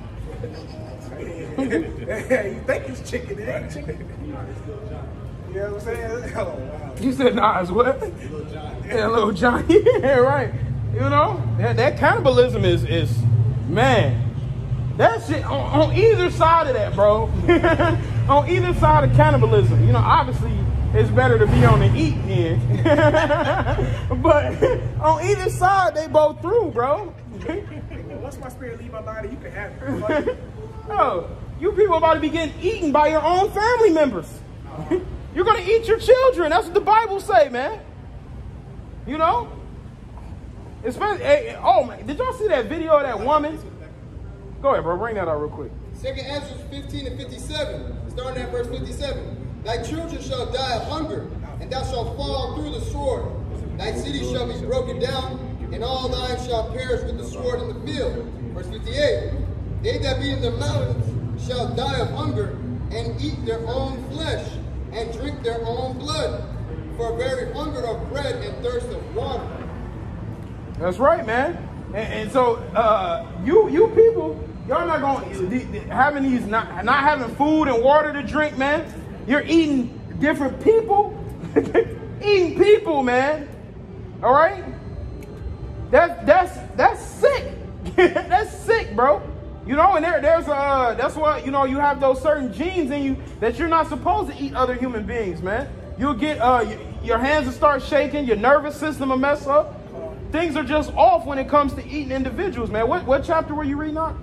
Hey, you think it's chicken? It ain't chicken. You know what I'm saying? Oh, wow. You said Nas what? Yeah, Little Johnny. Yeah, right. You know? That cannibalism is man. That shit on either side of that, bro. On either side of cannibalism. You know, obviously it's better to be on the eat end. But on either side, they both through, bro. Once my spirit leave my body, you can have it. Oh, you people about to be getting eaten by your own family members. You're going to eat your children. That's what the Bible say, man. You know? Especially, oh, man, did y'all see that video of that woman? Go ahead, bro. Bring that out real quick. 2 Ezra 15:57, starting at verse 57. Thy children shall die of hunger, and thou shalt fall through the sword. Thy city shall be broken down, and all thine shall perish with the sword in the field. Verse 58. They that be in the mountains shall die of hunger, and eat their own flesh, and drink their own blood, for very hunger of bread and thirst of water. That's right, man. And so you people, y'all not going having these not having food and water to drink, man. You're eating different people, eating people, man. All right, that's sick. That's sick, bro. You know, and there's that's why, you know, you have those certain genes in you that you're not supposed to eat other human beings, man. You'll get your hands will start shaking, your nervous system will mess up. Things are just off when it comes to eating individuals, man. What chapter were you reading on?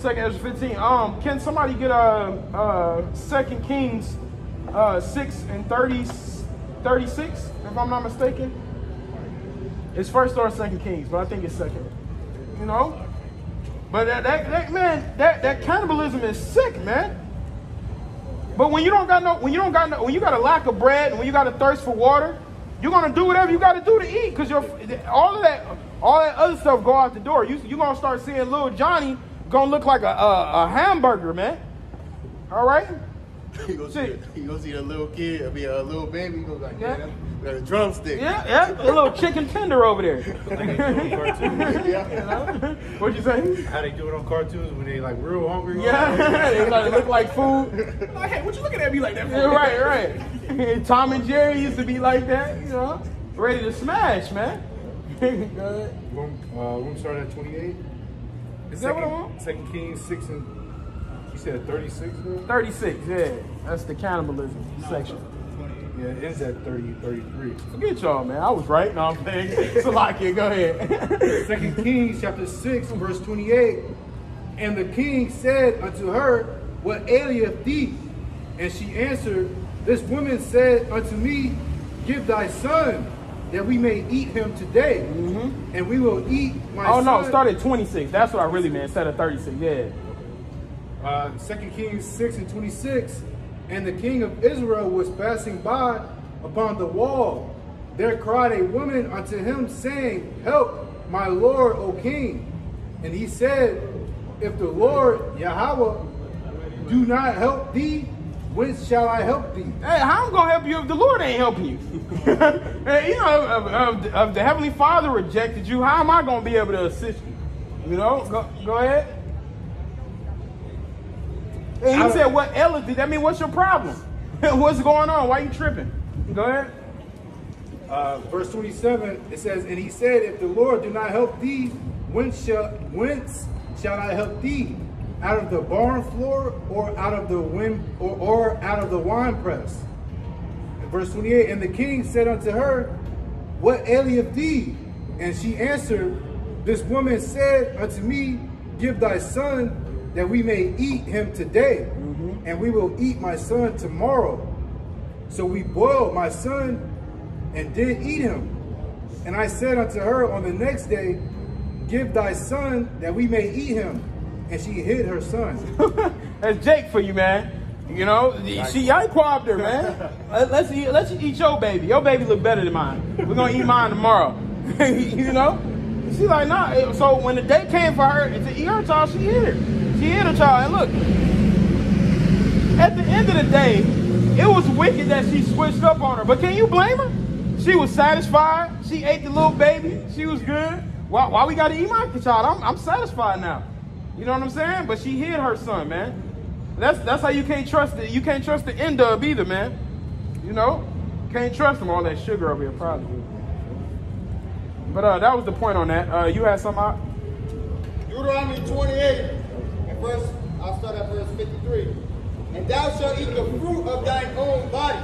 2 Ezra 15. Can somebody get 2 Kings 6 and 36, if I'm not mistaken? It's first or 2 Kings, but I think it's second. You know? But that cannibalism is sick, man. But when you got a lack of bread and when you got a thirst for water, you're gonna do whatever you got to do to eat, because all that other stuff go out the door. You're gonna start seeing little Johnny gonna look like a hamburger, man. All right. You go see a little kid, a little baby. He goes like, yeah, got a drumstick. Yeah, a little chicken tender over there. What'd you say? How they do it on cartoons when they like real hungry. Yeah, they look like food. Like, hey, what you looking at me like that for? Yeah, right. Tom and Jerry used to be like that, you know, ready to smash, man. Go ahead. We'll start at 28. Is that what I want? 2 Kings 6 and you said 36, bro? 36, yeah. That's the cannibalism section. Yeah, it ends at 33. Forget y'all, man. I was right. No, I'm playing. Salakia, go ahead. 2 Kings chapter 6, verse 28. And the king said unto her, what aileth thee? And she answered, this woman said unto me, give thy son, that we may eat him today, and we will eat my son. Oh, no, start at 26. That's what I really meant, instead of 36, yeah. 2 Kings 6 and 26, and the king of Israel was passing by upon the wall. There cried a woman unto him, saying, help, my lord, O king. And he said, if the Lord Yahweh do not help thee, whence shall I help thee? Hey, how I'm going to help you if the Lord ain't helping you? Hey, you know, if the Heavenly Father rejected you, how am I going to be able to assist you? You know, go ahead. And he said, what aileth thee? That mean, what's your problem? What's going on? Why you tripping? Go ahead. Verse 27, it says, and he said, if the Lord do not help thee, whence shall I help thee? Out of the barn floor, or out of the or out of the winepress? Verse 28, and the king said unto her, what aileth thee? And she answered, this woman said unto me, give thy son, that we may eat him today, and we will eat my son tomorrow. So we boiled my son and did eat him. And I said unto her on the next day, give thy son, that we may eat him. And she hid her son. That's Jake for you, man. You know, I quabbed her, man. Let's eat your baby. Your baby look better than mine. We're gonna eat mine tomorrow. You know? She's like, nah. So when the day came for her to eat her child, she hid her. She hid her child. And look, at the end of the day, it was wicked that she switched up on her. But can you blame her? She was satisfied. She ate the little baby. She was good. Why we gotta eat my child? I'm satisfied now. You know what I'm saying? But she hid her son, man. That's how you can't trust it. You can't trust the end of either, man. You know? Can't trust them. All that sugar over here, probably. But that was the point on that. You had something out? Deuteronomy 28, and I'll start at verse 53. And thou shalt eat the fruit of thine own body,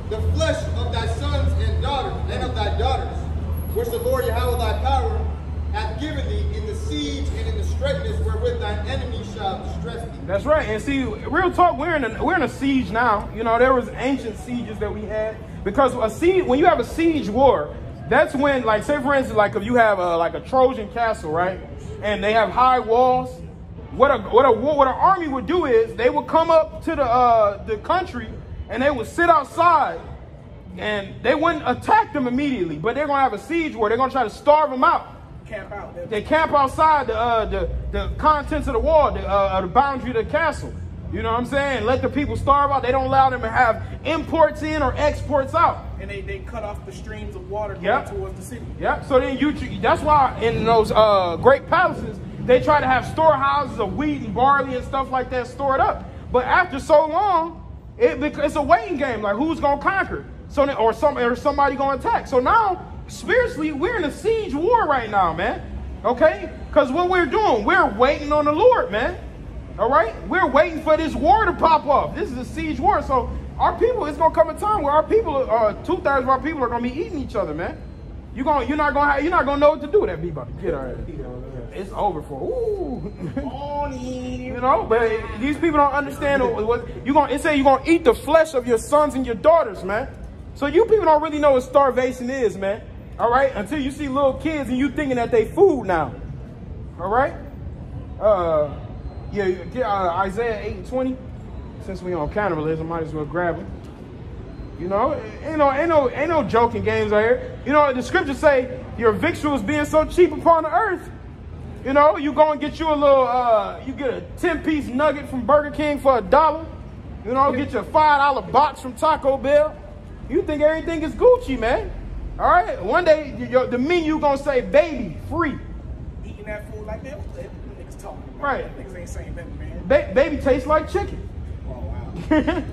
the flesh of thy sons and daughters, and of thy daughters, which the Lord Yahweh thy power hath given thee in the siege and in the straitness wherewith thine enemies shall distress thee. That's right. And see, real talk, we're in a siege now. You know, there was ancient sieges that we had, because a siege, when you have a siege war, that's when, like, say for instance, like if you have like a Trojan castle, right, and they have high walls, what an army would do is they would come up to the country and they would sit outside, and they wouldn't attack them immediately, but they're gonna have a siege war. They're gonna try to starve them out. Camp out. They camp outside the contents of the wall, the boundary of the castle. You know what I'm saying? Let the people starve out. They don't allow them to have imports in or exports out. And they cut off the streams of water going towards the city. Yep. So then that's why in those great palaces, they try to have storehouses of wheat and barley and stuff like that stored up. But after so long, it's a waiting game. Like, who's going to conquer? So or somebody going to attack. So now, spiritually, we're in a siege war right now, man. Okay? Because what we're doing, we're waiting on the Lord, man. All right? We're waiting for this war to pop off. This is a siege war. So our people, it's going to come a time where our people, 2/3 of our people are going to be eating each other, man. You're not going to know what to do with that, people. Get all right. It's over for. Ooh. You know, but these people don't understand what you're going to. It say you're going to eat the flesh of your sons and your daughters, man. So you people don't really know what starvation is, man. All right? Until you see little kids and you thinking that they food now. All right? Isaiah 8:20. Since we on cannibalism, might as well grab them. You know, ain't no joking games out here. You know, the scriptures say your victuals being so cheap upon the earth. You know, you go and get you a little, you get a 10-piece nugget from Burger King for $1. You know, get your $5 box from Taco Bell. You think everything is Gucci, man. All right, one day the menu gonna say baby free. Eating that food like that, what the niggas talking about? Right. Niggas ain't saying nothing, man. Baby tastes like chicken. Oh, wow.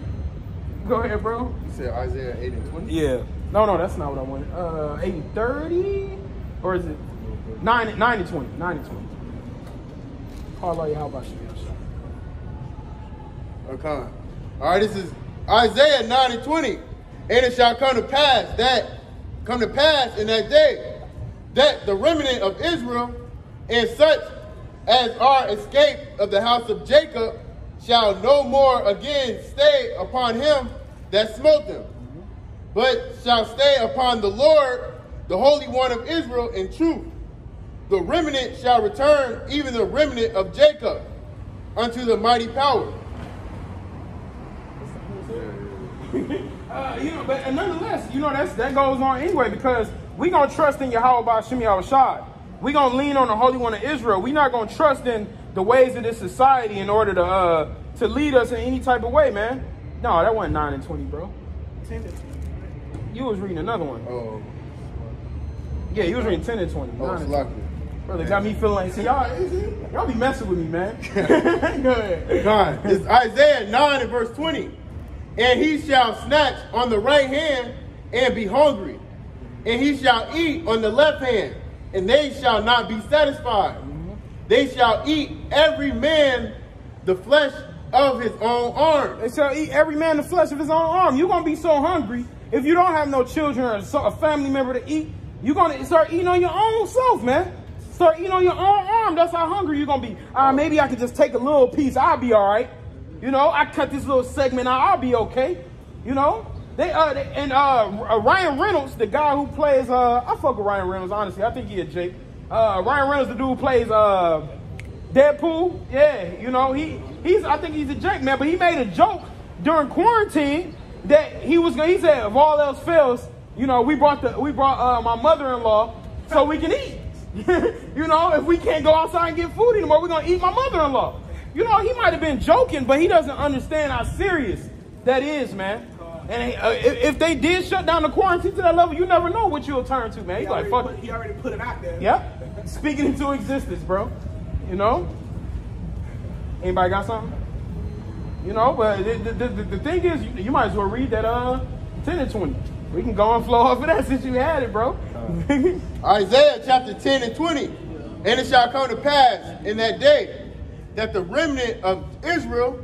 Go ahead, bro. You said Isaiah 8 and 20? Yeah. No, that's not what I wanted. 8 and 30? Or is it 9 and 20? 9 and 20. Parlay, how about you? Okay. All right, this is Isaiah 9 and 20. And it shall come to pass in that day that the remnant of Israel and such as are escaped of the house of Jacob shall no more again stay upon him that smote them, but shall stay upon the Lord, the Holy One of Israel, in truth. The remnant shall return, even the remnant of Jacob, unto the mighty power. But nonetheless, that goes on anyway, because we gonna trust in Yahweh Ba'Shem Yahushua. We gonna lean on the Holy One of Israel. We not gonna trust in the ways of this society in order to lead us in any type of way, man. No, that wasn't 9 and 20, bro. 10 to 20. You was reading another one. Oh, Yeah, you was reading 10 and 20. 9 and 20. lucky. Brother, got me feeling like, see, y'all be messing with me, man. Go ahead. God, it's Isaiah 9 and verse 20. And he shall snatch on the right hand and be hungry, and he shall eat on the left hand, and they shall not be satisfied. They shall eat every man the flesh of his own arm. They shall eat every man the flesh of his own arm. You're going to be so hungry, if you don't have no children or a family member to eat, you're going to start eating on your own self, man. Start eating on your own arm. That's how hungry you're going to be. Maybe I could just take a little piece. I'll be all right. You know, I cut this little segment out. I'll be okay. You know, Ryan Reynolds, the guy who plays, I fuck with Ryan Reynolds, honestly. I think he a Jake. Ryan Reynolds, the dude who plays Deadpool. Yeah, you know, I think he's a Jake, man. But he made a joke during quarantine that he said, if all else fails, you know, we brought my mother-in-law so we can eat. You know, if we can't go outside and get food anymore, we're gonna eat my mother-in-law. You know, he might have been joking, but he doesn't understand how serious that is, man. And if they did shut down the quarantine to that level, you never know what you'll turn to, man. He's like, fuck it. He already put it out there. Yep. Speaking into existence, bro. You know? Anybody got something? You know, but the thing is, you might as well read that 10 and 20. We can go and flow off of that since you had it, bro. Isaiah chapter 10 and 20. And it shall come to pass in that day that the remnant of Israel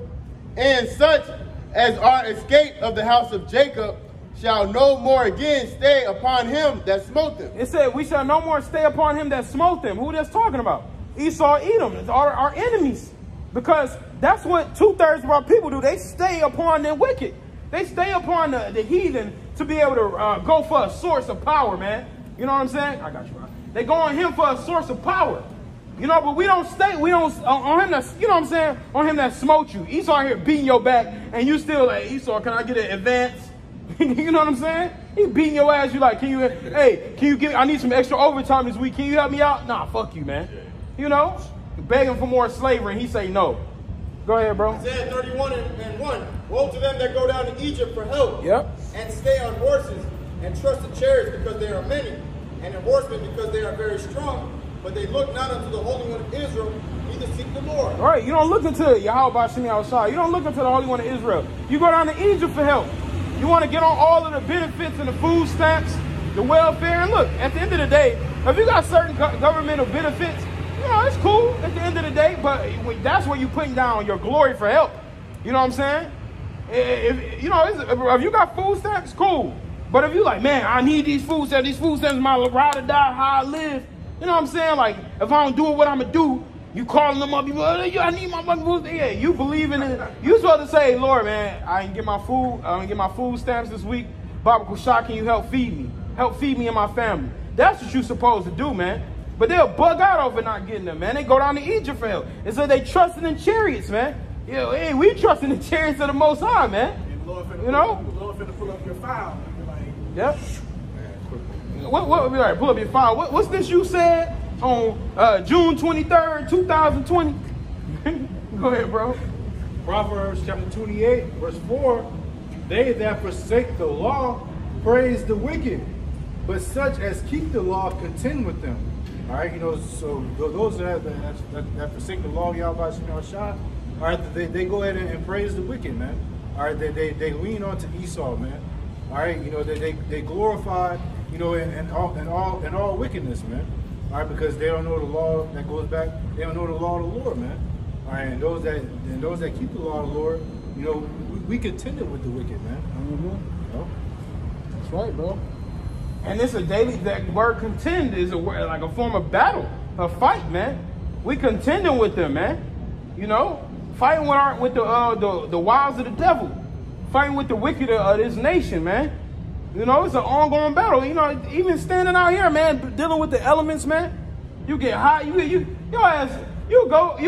and such as are escaped of the house of Jacob shall no more again stay upon him that smote them. It said, we shall no more stay upon him that smote them. Who that's talking about? Esau, Edom, our enemies. Because that's what 2/3 of our people do. They stay upon the wicked. They stay upon the heathen to be able to go for a source of power, man. You know what I'm saying? I got you, right? They go on him for a source of power. You know, but we don't on him that, you know what I'm saying? On him that smote you. Esau here beating your back, and you still like, Esau, can I get an advance? You know what I'm saying? He beating your ass. You like, can you give, I need some extra overtime this week. Can you help me out? Nah, fuck you, man. You know? Begging for more slavery, and he say no. Go ahead, bro. Isaiah 31 and 1. Woe to them that go down to Egypt for help. Yep. And stay on horses, and trust in chariots because they are many, and in horsemen because they are very strong. But they look not unto the Holy One of Israel, neither seek the Lord. All right, you don't look into Yahweh Ba'Shem Yahushua. You don't look into the Holy One of Israel. You go down to Egypt for help. You want to get on all of the benefits and the food stamps, the welfare. And look, at the end of the day, if you got certain governmental benefits, you know, it's cool at the end of the day, but that's where you're putting down your glory for help. You know what I'm saying? If you got food stamps, cool. But if you like, man, I need these food stamps is my ride or die, how I live. You know what I'm saying? Like, if I don't do what I'm going to do, you calling them up, you like, I need my fucking food. Yeah, you believe in it. You supposed to say, Lord, man, I didn't get my food. I didn't get my food stamps this week. Baba Kushah, can you help feed me? Help feed me and my family. That's what you're supposed to do, man. But they'll bug out over not getting them, man. They go down to Egypt for help. And so they trusted in chariots, man. Yeah, hey, we trust in the chariots of the Most High, man. The Lord finna You know? The Lord finna pull up your file. Like, Yep. What all right, pull up your file. What's this you said on June 23rd, 2020? Go ahead, bro. Proverbs chapter 28, verse 4. They that forsake the law praise the wicked, but such as keep the law contend with them. All right, you know, so those that forsake the law, Yahweh Shah, all right, they go ahead and praise the wicked, man. All right, they lean on to Esau, man. All right, you know, they glorify, you know, in all wickedness, man. All right, because they don't know the law that goes back. They don't know the law of the Lord, man. All right, and those that keep the law of the Lord, you know, we contended with the wicked, man. Mm-hmm. You know? That's right, bro. And it's a daily, that word contend is like a form of battle, a fight, man. We contending with them, man. You know, fighting with the wiles of the devil, fighting with the wicked of this nation, man. You know, it's an ongoing battle. You know, even standing out here, man, dealing with the elements, man. You get hot. Your ass. You'll go.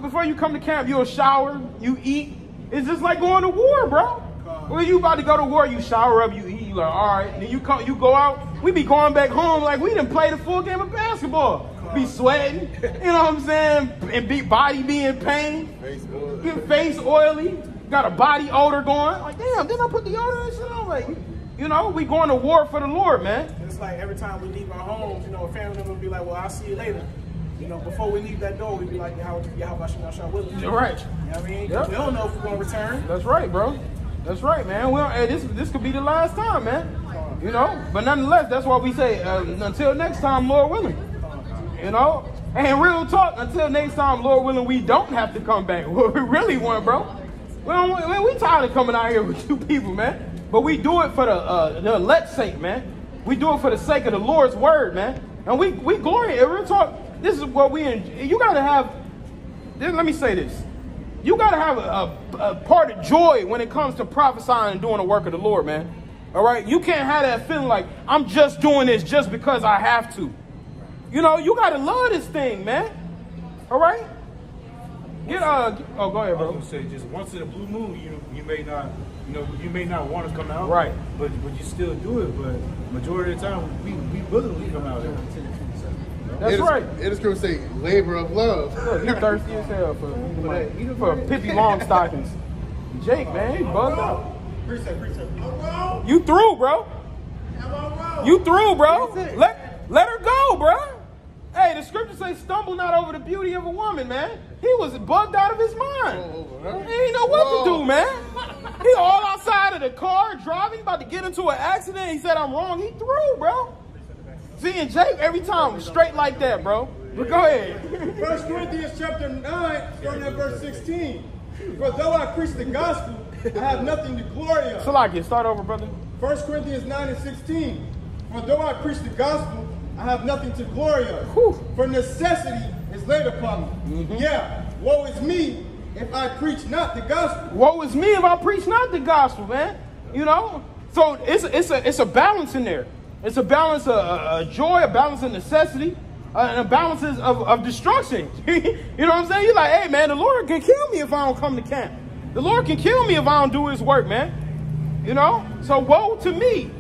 Before you come to camp, you'll shower, you eat. It's just like going to war, bro. When you about to go to war, you shower up, you eat, you like, all right. Then you go out. We be going back home like we didn't play the full game of basketball. Be sweating, you know what I'm saying? And body be in pain. Get face oily. Got a body odor going. Like, damn, didn't I put the odor and shit on? Like, you know, we going to war for the Lord, man. it's like every time we leave our homes, you know, a family member will be like, well, I'll see you later. You know, before we leave that door, we be like, how about you with us? You're right. You know what I mean? Yep. We don't know if we're going to return. That's right, bro. That's right, man. Well, hey, this could be the last time, man. You know, but nonetheless, that's why we say until next time, Lord willing. You know, and real talk, until next time, Lord willing, we don't have to come back. What we really want, bro. We tired of coming out here with you people, man. But we do it for the elect's sake, man. We do it for the sake of the Lord's word, man. And we glory. Real talk. This is what you gotta have. Let me say this. You gotta have a part of joy when it comes to prophesying and doing the work of the Lord, man. All right. You can't have that feeling like I'm just doing this just because I have to. You know, you gotta love this thing, man. All right. Go ahead, bro. I was gonna say, just once in a blue moon, you may not want to come out, right? But you still do it. But majority of the time, we willingly come out there. That's right. It is going to say labor of love. Look, you thirsty as hell for Pippi Longstockings. Jake, man, he bugged out. You through, bro. You through, bro. Let her go, bro. Hey, the scripture says, stumble not over the beauty of a woman, man. He was bugged out of his mind. He ain't know what to do, man. He all outside of the car, driving, about to get into an accident. He said, I'm wrong. He through, bro. See, and Jake, every time, straight like that, bro. But go ahead. 1 Corinthians chapter 9, starting at verse 16. For though I preach the gospel, I have nothing to glory of. So like it. Start over, brother. 1 Corinthians 9 and 16. For though I preach the gospel, I have nothing to glory of. Whew. For necessity is laid upon me. Yeah, woe is me if I preach not the gospel. Woe is me if I preach not the gospel, man. You know? So it's a balance in there. It's a balance of joy, a balance of necessity, and a balance of destruction. You know what I'm saying? You're like, hey, man, the Lord can kill me if I don't come to camp. The Lord can kill me if I don't do his work, man. You know? So woe to me.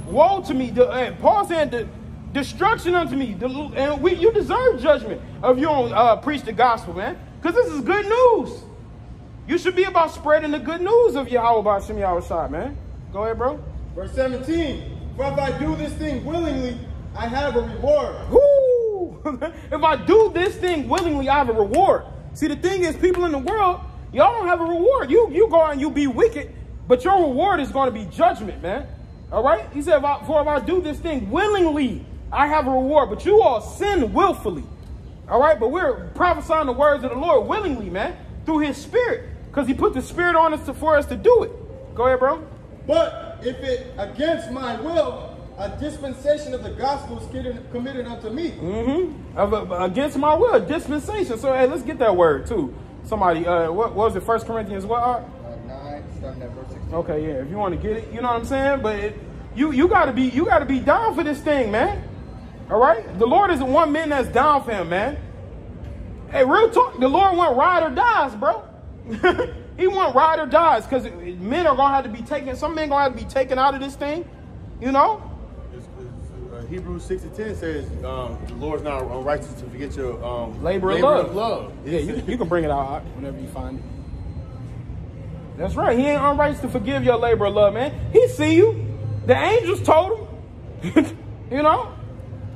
Woe to me. Paul said, destruction unto me. And you deserve judgment if you don't preach the gospel, man. Because this is good news. You should be about spreading the good news of Yahweh B'Shem Yahushua, man. Go ahead, bro. Verse 17. For if I do this thing willingly, I have a reward. Woo! If I do this thing willingly, I have a reward. See, the thing is, people in the world, y'all don't have a reward. You go out and you be wicked, but your reward is going to be judgment, man. All right? He said, for if I do this thing willingly, I have a reward. But you all sin willfully. All right? But we're prophesying the words of the Lord willingly, man, through his spirit. Because he put the spirit on us for us to do it. Go ahead, bro. But if it against my will, a dispensation of the gospel is committed unto me. Against my will, a dispensation. So, hey, let's get that word, too. Somebody, what was it, 1 Corinthians what? 9, starting at verse 16. Okay, yeah, if you want to get it, you know what I'm saying? But you gotta be down for this thing, man. All right? The Lord isn't one man that's down for him, man. Hey, real talk, the Lord want ride or dies, bro. He want ride or dies, because men are going to have to be taken, some men going to have to be taken out of this thing, you know? Hebrews 6:10 says the Lord's not unrighteous to forget your labor of love. Yeah, you can bring it out whenever you find it. That's right. He ain't unrighteous to forgive your labor of love, man. He see you. The angels told him. You know?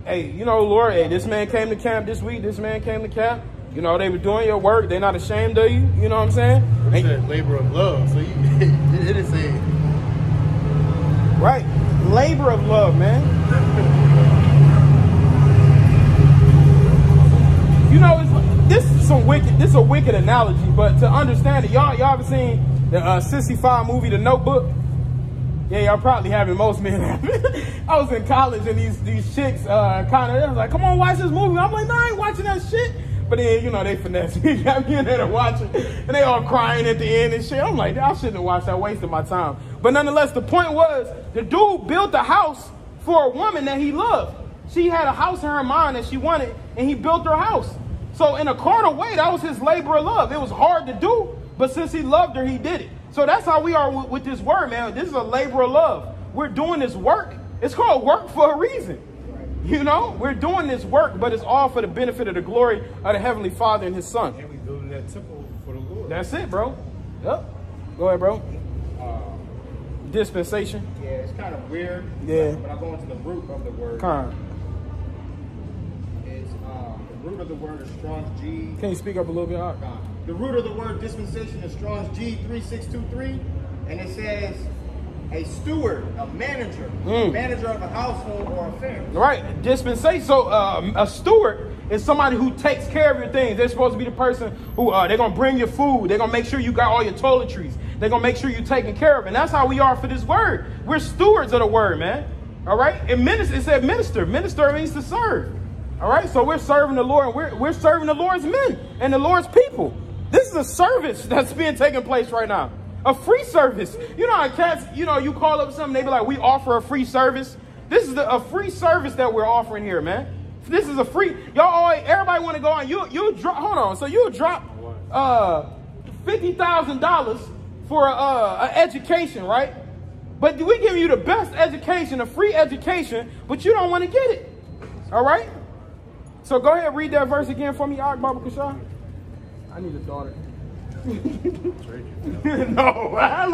Hey, you know, Lord, hey, this man came to camp this week. This man came to camp. You know, they were doing your work. They're not ashamed of you. You know what I'm saying? But it said labor of love. So it didn't say. Right. Labor of love, man. You know, this is a wicked analogy, but to understand it, y'all ever seen the Sissy-Fi movie, The Notebook? Yeah, y'all probably haven't. Most men have. I was in college and these chicks kind of was like, come on, watch this movie. I'm like, no, I ain't watching that shit. But then, you know, they finesse me. Got me in there to watch it. And they all crying at the end and shit. I'm like, I shouldn't have watched that, wasted my time. But nonetheless, the point was, the dude built a house for a woman that he loved. She had a house in her mind that she wanted, and he built her house. So in a carnal way, that was his labor of love. It was hard to do, but since he loved her, he did it. So that's how we are with this word, man. This is a labor of love. We're doing this work. It's called work for a reason. You know, we're doing this work, but it's all for the benefit of the glory of the Heavenly Father and His Son. And we building that temple for the Lord. That's it, bro. Yep. Go ahead, bro. Dispensation. Yeah, it's kind of weird. Yeah. But I go into the root of the word. Kind. It's the root of the word is Strong's G. Can you speak up a little bit? The root of the word dispensation is Strong's G 3623, and it says a steward, a manager, manager of a household or affair. Right, dispensation. So a steward is somebody who takes care of your things. They're supposed to be the person who they're gonna bring you food. They're gonna make sure you got all your toiletries. They're gonna make sure you're taken care of. And that's how we are for this word. We're stewards of the word, man. All right. And minister, it said minister. Minister means to serve. All right. So we're serving the Lord, and we're serving the Lord's men and the Lord's people. This is a service that's being taken place right now. A free service. You know how cats, you know, you call up something, they be like, we offer a free service. This is a free service that we're offering here, man. This is a free, y'all always, everybody want to go on, you drop, hold on, so you'll drop $50,000 for an education, right? But we give you the best education, a free education, but you don't want to get it. All right? So go ahead, read that verse again for me, Ak Baba Kasha. I need a daughter. No,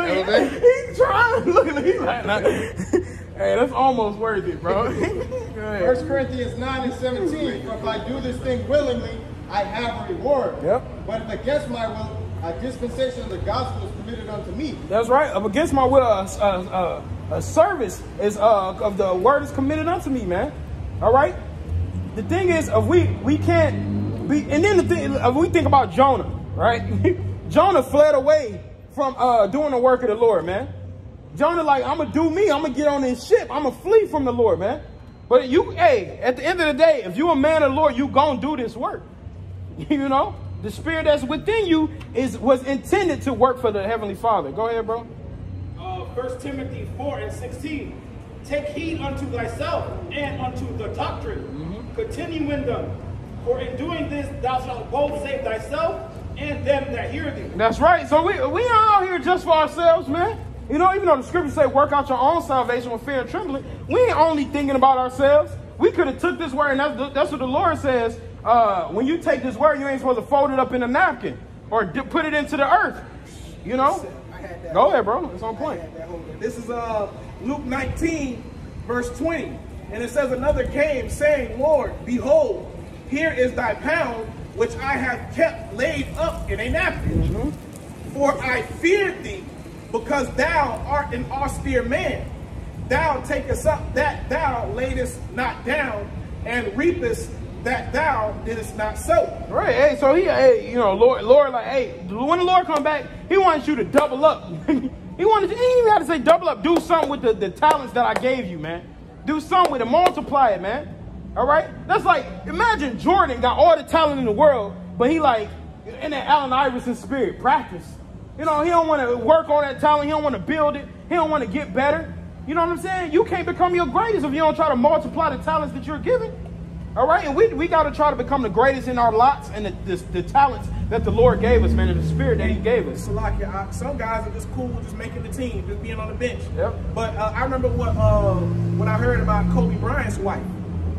he's trying. Look at him. He's like, nah. Hey, that's almost worth it, bro. 1 Corinthians 9:17. For if I do this thing willingly, I have a reward. Yep. But if against my will, a dispensation of the gospel is permitted unto me. That's right. If against my will, a service is of the word is committed unto me, man. All right. The thing is, if we can't be, and then the thing, if we think about Jonah, right? Jonah fled away from doing the work of the Lord, man. Jonah like, I'm going to do me. I'm going to get on this ship. I'm going to flee from the Lord, man. But hey, at the end of the day, if you're a man of the Lord, you going to do this work. You know, the spirit that's within you was intended to work for the Heavenly Father. Go ahead, bro. 1 Timothy 4:16. Take heed unto thyself and unto the doctrine. Continue in them. For in doing this, thou shalt both save thyself and them that hear thee. That's right. So we aren't out here just for ourselves, man. You know, even though the scriptures say work out your own salvation with fear and trembling, we ain't only thinking about ourselves. We could have took this word, and that's what the Lord says. When you take this word, you ain't supposed to fold it up in a napkin or put it into the earth. You know? Go ahead, bro. It's on point. This is Luke 19, verse 20. And it says, another came, saying, Lord, behold, here is thy pound, which I have kept laid up in a napkin. For I feared thee, because thou art an austere man. Thou takest up that thou laidest not down, and reapest that thou didst not sow. Right. Hey, so you know, Lord, like, hey, when the Lord come back, He wants you to double up. He ain't even have to say double up. Do something with the talents that I gave you, man. Do something with it. Multiply it, man. All right? That's like, imagine Jordan got all the talent in the world, but he like, in that Allen Iverson spirit, practice. You know, he don't want to work on that talent. He don't want to build it. He don't want to get better. You know what I'm saying? You can't become your greatest if you don't try to multiply the talents that you're given. All right, and we got to try to become the greatest in our lots and the talents that the Lord gave us, man, and the spirit that he gave us. So like, some guys are just cool just making the team, just being on the bench. Yep. But I remember what I heard about Kobe Bryant's wife.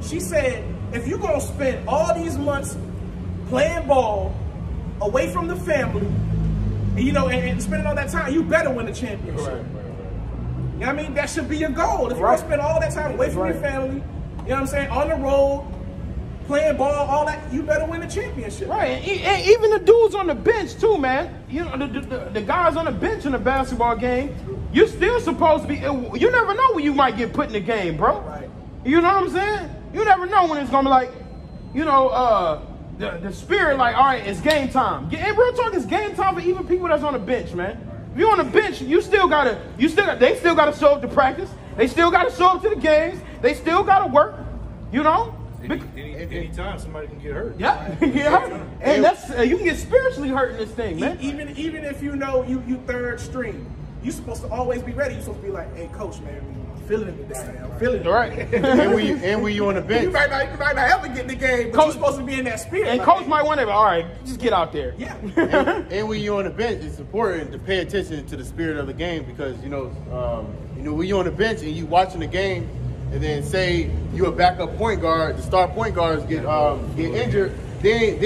She said, if you're going to spend all these months playing ball away from the family, and, you know, and spending all that time, you better win the championship. Right. You know what I mean? That should be your goal. If you're going to spend all that time away from your family, you know what I'm saying, on the road, playing ball, all that, you better win the championship. Right, and even the dudes on the bench too, man. You know, the guys on the bench in a basketball game, you're still supposed to be, you never know when you might get put in the game, bro. Right. You know what I'm saying? You never know when it's going to be like, you know, the spirit like, all right, it's game time. And real talk, it's game time for even people that's on the bench, man. If you're on the bench, they still got to show up to practice. They still got to show up to the games. They still got to work, you know? Anytime somebody can get hurt. Yeah, yeah. And that's you can get spiritually hurt in this thing, man. Even if you know you third string, you're supposed to always be ready. You're supposed to be like, hey, coach, man, I'm feeling it today. I'm feeling it. Right. and when you on the bench, You might not ever get in the game, but you're supposed to be in that spirit. And like, coach might want to, all right, just get out there. Yeah. and when you're on the bench, it's important to pay attention to the spirit of the game because when you're on the bench and you watching the game, and then say you're a backup point guard, the star point guards get injured, then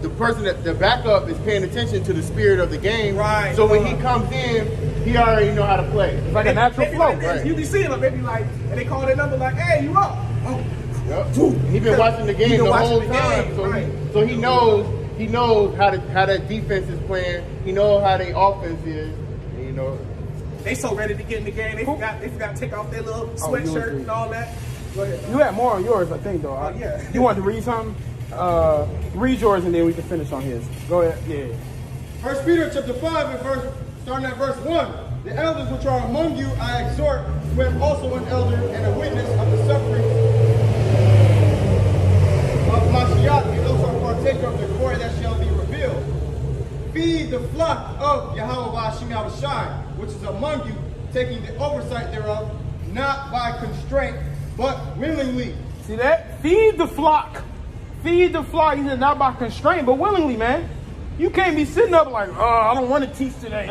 the person the backup is paying attention to the spirit of the game. Right. So when he comes in, he already know how to play. It's like a natural flow. Like Right. You be seeing them, they be like, and they call their number like, hey, you up? Oh. Yep. He been watching the game the whole time, so he knows how that defense is playing. He knows how their offense is. And, you know. They so ready to get in the game. They forgot to take off their little sweatshirt and all that. Go ahead. You had more on yours, I think, though. Yeah. You wanted to read something? Read yours, and then we can finish on his. Go ahead. Yeah. 1 Peter chapter 5 and starting at verse 1. The elders which are among you I exhort, who am also an elder and a witness of the suffering of Mashiach, and also a partaker of the glory that shall be revealed. Feed the flock of Yahweh Hashem Yahushai, which is among you, taking the oversight thereof, not by constraint, but willingly. See that? Feed the flock. Feed the flock. He said, not by constraint, but willingly, man. You can't be sitting up like, oh, I don't want to teach today.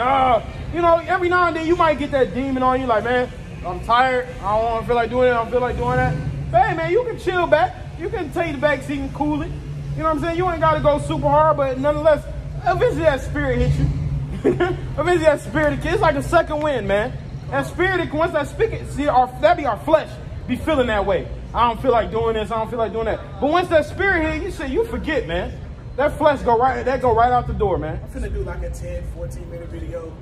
You know, every now and then you might get that demon on you like, man, I'm tired. I don't feel like doing it. I don't feel like doing that. But hey, man, you can chill back. You can take the back seat and cool it. You know what I'm saying? You ain't got to go super hard, but nonetheless, eventually that spirit hits you. Eventually that spirit, it's like a second wind, man. That spirit, once that spirit, see, that be our flesh, be feeling that way. I don't feel like doing this. I don't feel like doing that. But once that spirit hit, you forget, man. That flesh go right out the door, man. I'm finna do like a 10, 14-minute video.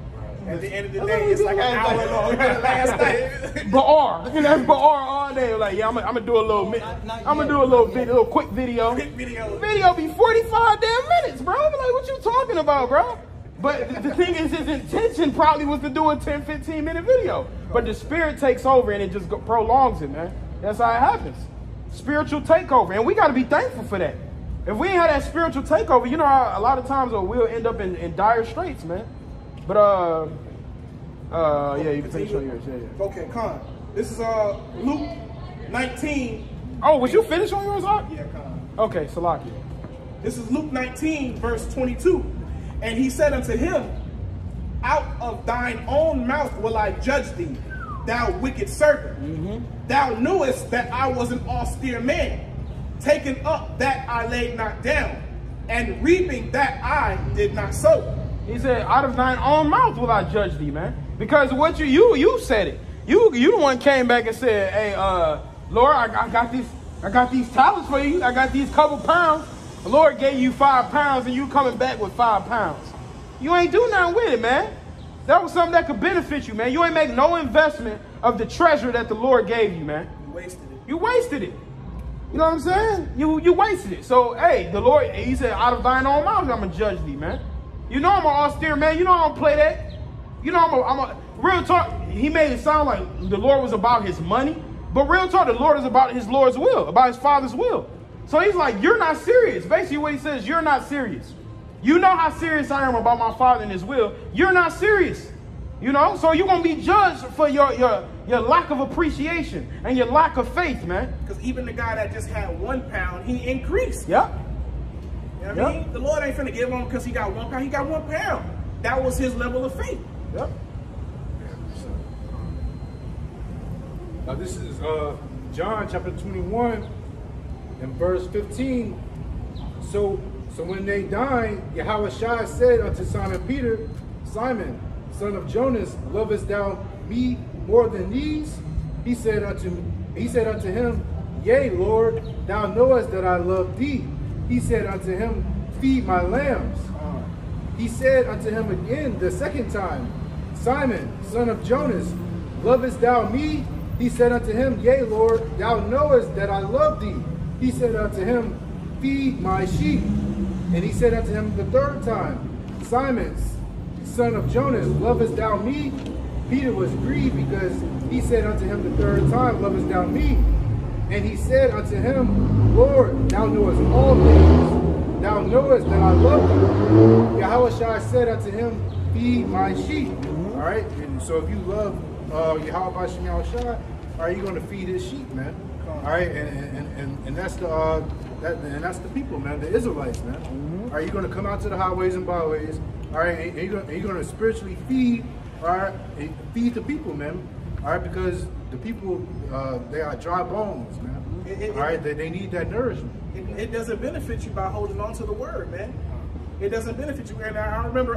At the end of the day, it's like an hour long. Last night. Ba'ar. That's Ba'ar all day. Like, yeah, I'm gonna do a little video, quick video. Quick video. Video be 45 damn minutes, bro. I'm like, what you talking about, bro? But the thing is, his intention probably was to do a 10, 15-minute video. But the spirit takes over and it just prolongs it, man. That's how it happens. Spiritual takeover. And we got to be thankful for that. If we ain't had that spiritual takeover, you know, a lot of times we'll end up in dire straits, man. But, yeah, you can finish on yours. Yeah. Okay, Con. This is Luke 19. Oh, was you finished on yours, Art? Yeah, Con. Okay, Salaki. This is Luke 19, verse 22. And he said unto him, out of thine own mouth will I judge thee, thou wicked servant. Thou knewest that I was an austere man, taking up that I laid not down, and reaping that I did not sow. He said, out of thine own mouth will I judge thee, man. Because what you said it. You the one came back and said, hey, Lord, I got these talents for you. I got these couple pounds. The Lord gave you 5 pounds and you coming back with 5 pounds. You ain't do nothing with it, man. That was something that could benefit you, man. You ain't make no investment of the treasure that the Lord gave you, man. You wasted it. You wasted it. You know what I'm saying? You wasted it. So, hey, the Lord, he said, out of thine own mouth, I'm going to judge thee, man. You know I'm an austere man. You know I don't play that. You know I'm a real talk. He made it sound like the Lord was about his money. But real talk, the Lord is about his Lord's will, about his Father's will. So he's like, you're not serious. Basically what he says, you're not serious. You know how serious I am about my Father and his will. You're not serious. You know, so you're gonna be judged for your lack of appreciation and your lack of faith, man. Because even the guy that just had 1 pound, he increased. Yep. You know what I mean? The Lord ain't finna give him because he got 1 pound. He got 1 pound. That was his level of faith. Yep. Now this is John chapter 21 and verse 15. So when they dined, Yahushua said unto Simon Peter, Simon, son of Jonas, lovest thou me more than these? He said unto him, Yea, Lord, thou knowest that I love thee. He said unto him, Feed my lambs. He said unto him again the second time, Simon, son of Jonas, lovest thou me? He said unto him, Yea, Lord, thou knowest that I love thee. He said unto him, Feed my sheep. And he said unto him the third time, Simon, son of Jonas, lovest thou me? Peter was grieved because he said unto him the third time, Lovest thou me? And he said unto him, Lord, thou knowest all things. Thou knowest that I love thee. Yahushua said unto him, Feed my sheep. All right, and so if you love Yahweh Shemyahushua, are you going to feed his sheep, man? All right, and that's the people, man, the Israelites, man. Are you going to come out to the highways and byways? All right, and you're going to spiritually feed, all right, and feed the people, man. All right, because the people, they are dry bones, man. All right, they need that nourishment. It doesn't benefit you by holding on to the word, man. It doesn't benefit you. And I remember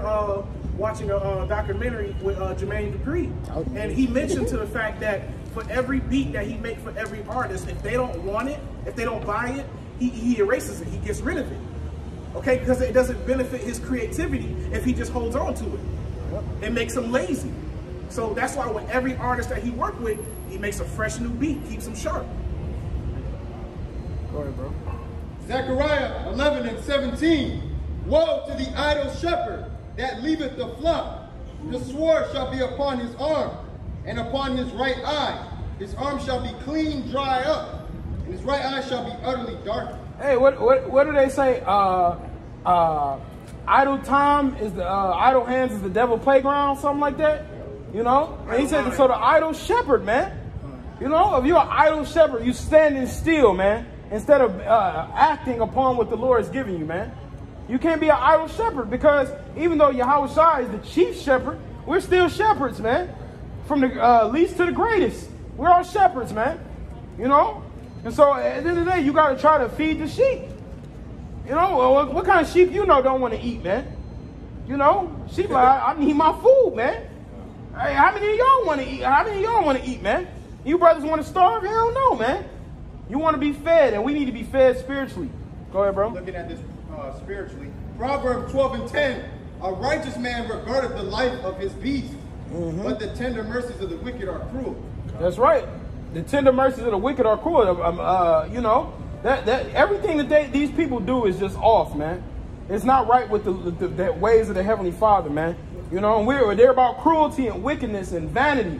watching a documentary with Jermaine Dupri, and he mentioned to the fact that for every beat that he makes for every artist, if they don't want it, if they don't buy it, he erases it. He gets rid of it. Okay, because it doesn't benefit his creativity if he just holds on to it. It makes him lazy. So that's why with every artist that he worked with, he makes a fresh new beat, keeps him sharp. Go ahead, bro. Zechariah 11 and 17. Woe to the idle shepherd that leaveth the flock. The sword shall be upon his arm, and upon his right eye. His arm shall be clean dry up, and his right eye shall be utterly darkened. Hey, what do they say? Idle time is the idle hands is the devil playground, something like that. You know? And he said, so the idle shepherd, man. You know, if you're an idle shepherd, you standing still, man, instead of acting upon what the Lord is giving you, man. You can't be an idle shepherd, because even though Yahushua is the chief shepherd, we're still shepherds, man. From the least to the greatest, we're all shepherds, man. You know? And so at the end of the day, you got to try to feed the sheep. You know, what kind of sheep you know don't want to eat, man? You know, sheep like, I need my food, man. Hey, how many of y'all want to eat? How many of y'all want to eat, man? You brothers want to starve? Hell no, man. You want to be fed, and we need to be fed spiritually. Go ahead, bro. Looking at this spiritually, Proverbs 12 and 10. A righteous man regardeth the life of his beast, but the tender mercies of the wicked are cruel. That's right. The tender mercies of the wicked are cruel. You know, that everything that these people do is just off, man. It's not right with the ways of the Heavenly Father, man. You know, and they're about cruelty and wickedness and vanity.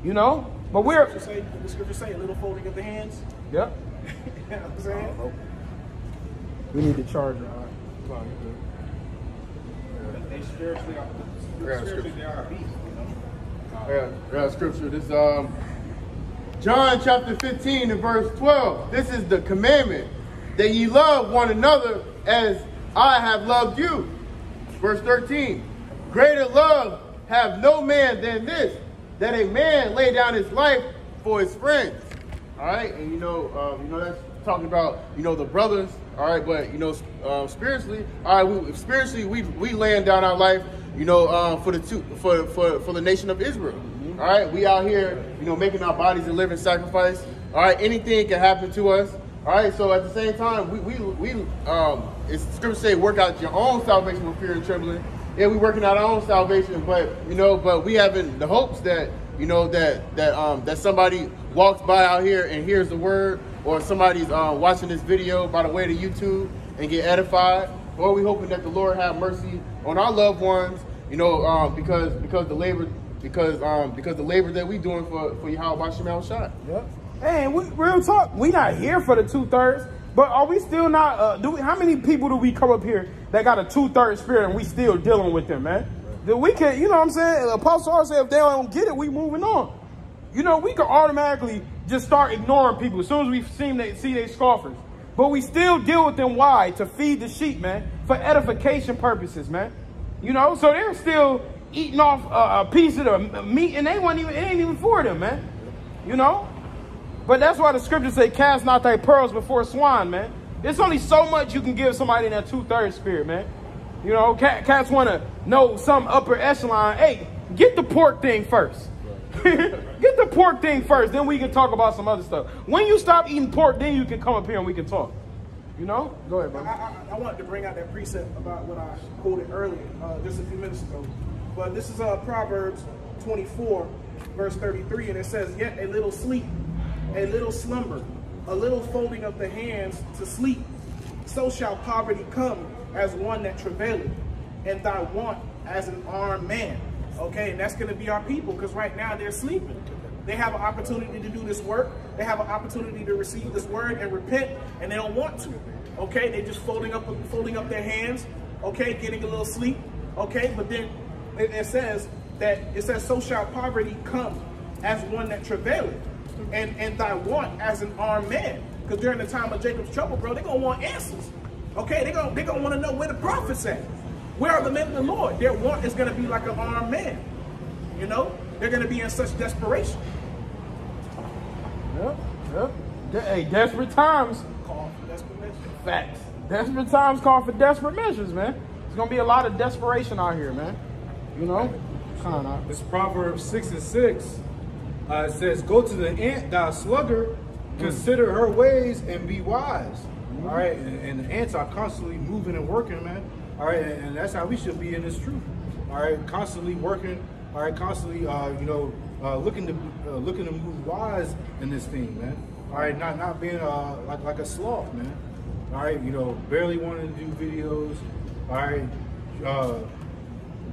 You know, but the scripture say a little folding of the hands. Yep. You know what I'm saying? We need the charger. They spiritually they are a beast, you know? Yeah, scripture. This John chapter 15 and verse 12. This is the commandment, that ye love one another as I have loved you. Verse 13. Greater love have no man than this, that a man lay down his life for his friends. All right, and you know that's talking about, you know, the brothers. All right, but you know, spiritually, all right, we laying down our life, you know, for the nation of Israel. All right, we out here, you know, making our bodies a living sacrifice. All right, anything can happen to us. All right, so at the same time, it's scripture say, work out your own salvation with fear and trembling. Yeah, we working out our own salvation, but you know, we having the hopes that, you know, that somebody walks by out here and hears the word, or somebody's watching this video by the way to YouTube and get edified, or we hoping that the Lord have mercy on our loved ones, you know, because the labor that we doing for Yahweh Shemyahushua. Yep. Hey, real talk, we not here for the 2/3, but are we still not? How many people do we come up here that got a 2/3 spirit and we still dealing with them, man? that we can, you know what I'm saying? Apostle R said if they don't get it, we moving on. You know, we can automatically just start ignoring people as soon as we see they scoffers. But we still deal with them. Why? To feed the sheep, man. For edification purposes, man. You know, so they're still eating off a piece of the meat, and it ain't even for them, man. You know? But that's why the scriptures say, cast not thy pearls before swine, man. There's only so much you can give somebody in that 2/3 spirit, man. You know, cats want to know some upper echelon. Hey, get the pork thing first. Get the pork thing first, then we can talk about some other stuff. When you stop eating pork, then you can come up here and we can talk. You know? Go ahead, brother. I wanted to bring out that precept about what I quoted earlier, just a few minutes ago. But this is Proverbs 24, verse 33, and it says, yet a little sleep, a little slumber, a little folding of the hands to sleep, so shall poverty come as one that travaileth, and thy want as an armed man. Okay, and that's going to be our people, because right now they're sleeping. They have an opportunity to do this work. They have an opportunity to receive this word and repent, and they don't want to. Okay, they're just folding up their hands. Okay, getting a little sleep. Okay, but then it says, so shall poverty come as one that travaileth, and thy want as an armed man. Because during the time of Jacob's trouble, bro, they're gonna want answers. Okay, they're gonna want to know where the prophets at. Where are the men of the Lord? Their want is going to be like an armed man. You know? They're going to be in such desperation. Yep. Hey, desperate times Call for desperate measures. Facts. Desperate times call for desperate measures, man. There's going to be a lot of desperation out here, man. You know? This Proverbs 6:6. It says, go to the ant, thou sluggard, consider her ways and be wise. All right? And the ants are constantly moving and working, man. All right, and that's how we should be in this truth. All right, constantly working. All right, constantly, looking to move wise in this thing, man. All right, not being like a sloth, man. All right, you know, barely wanting to do videos. All right,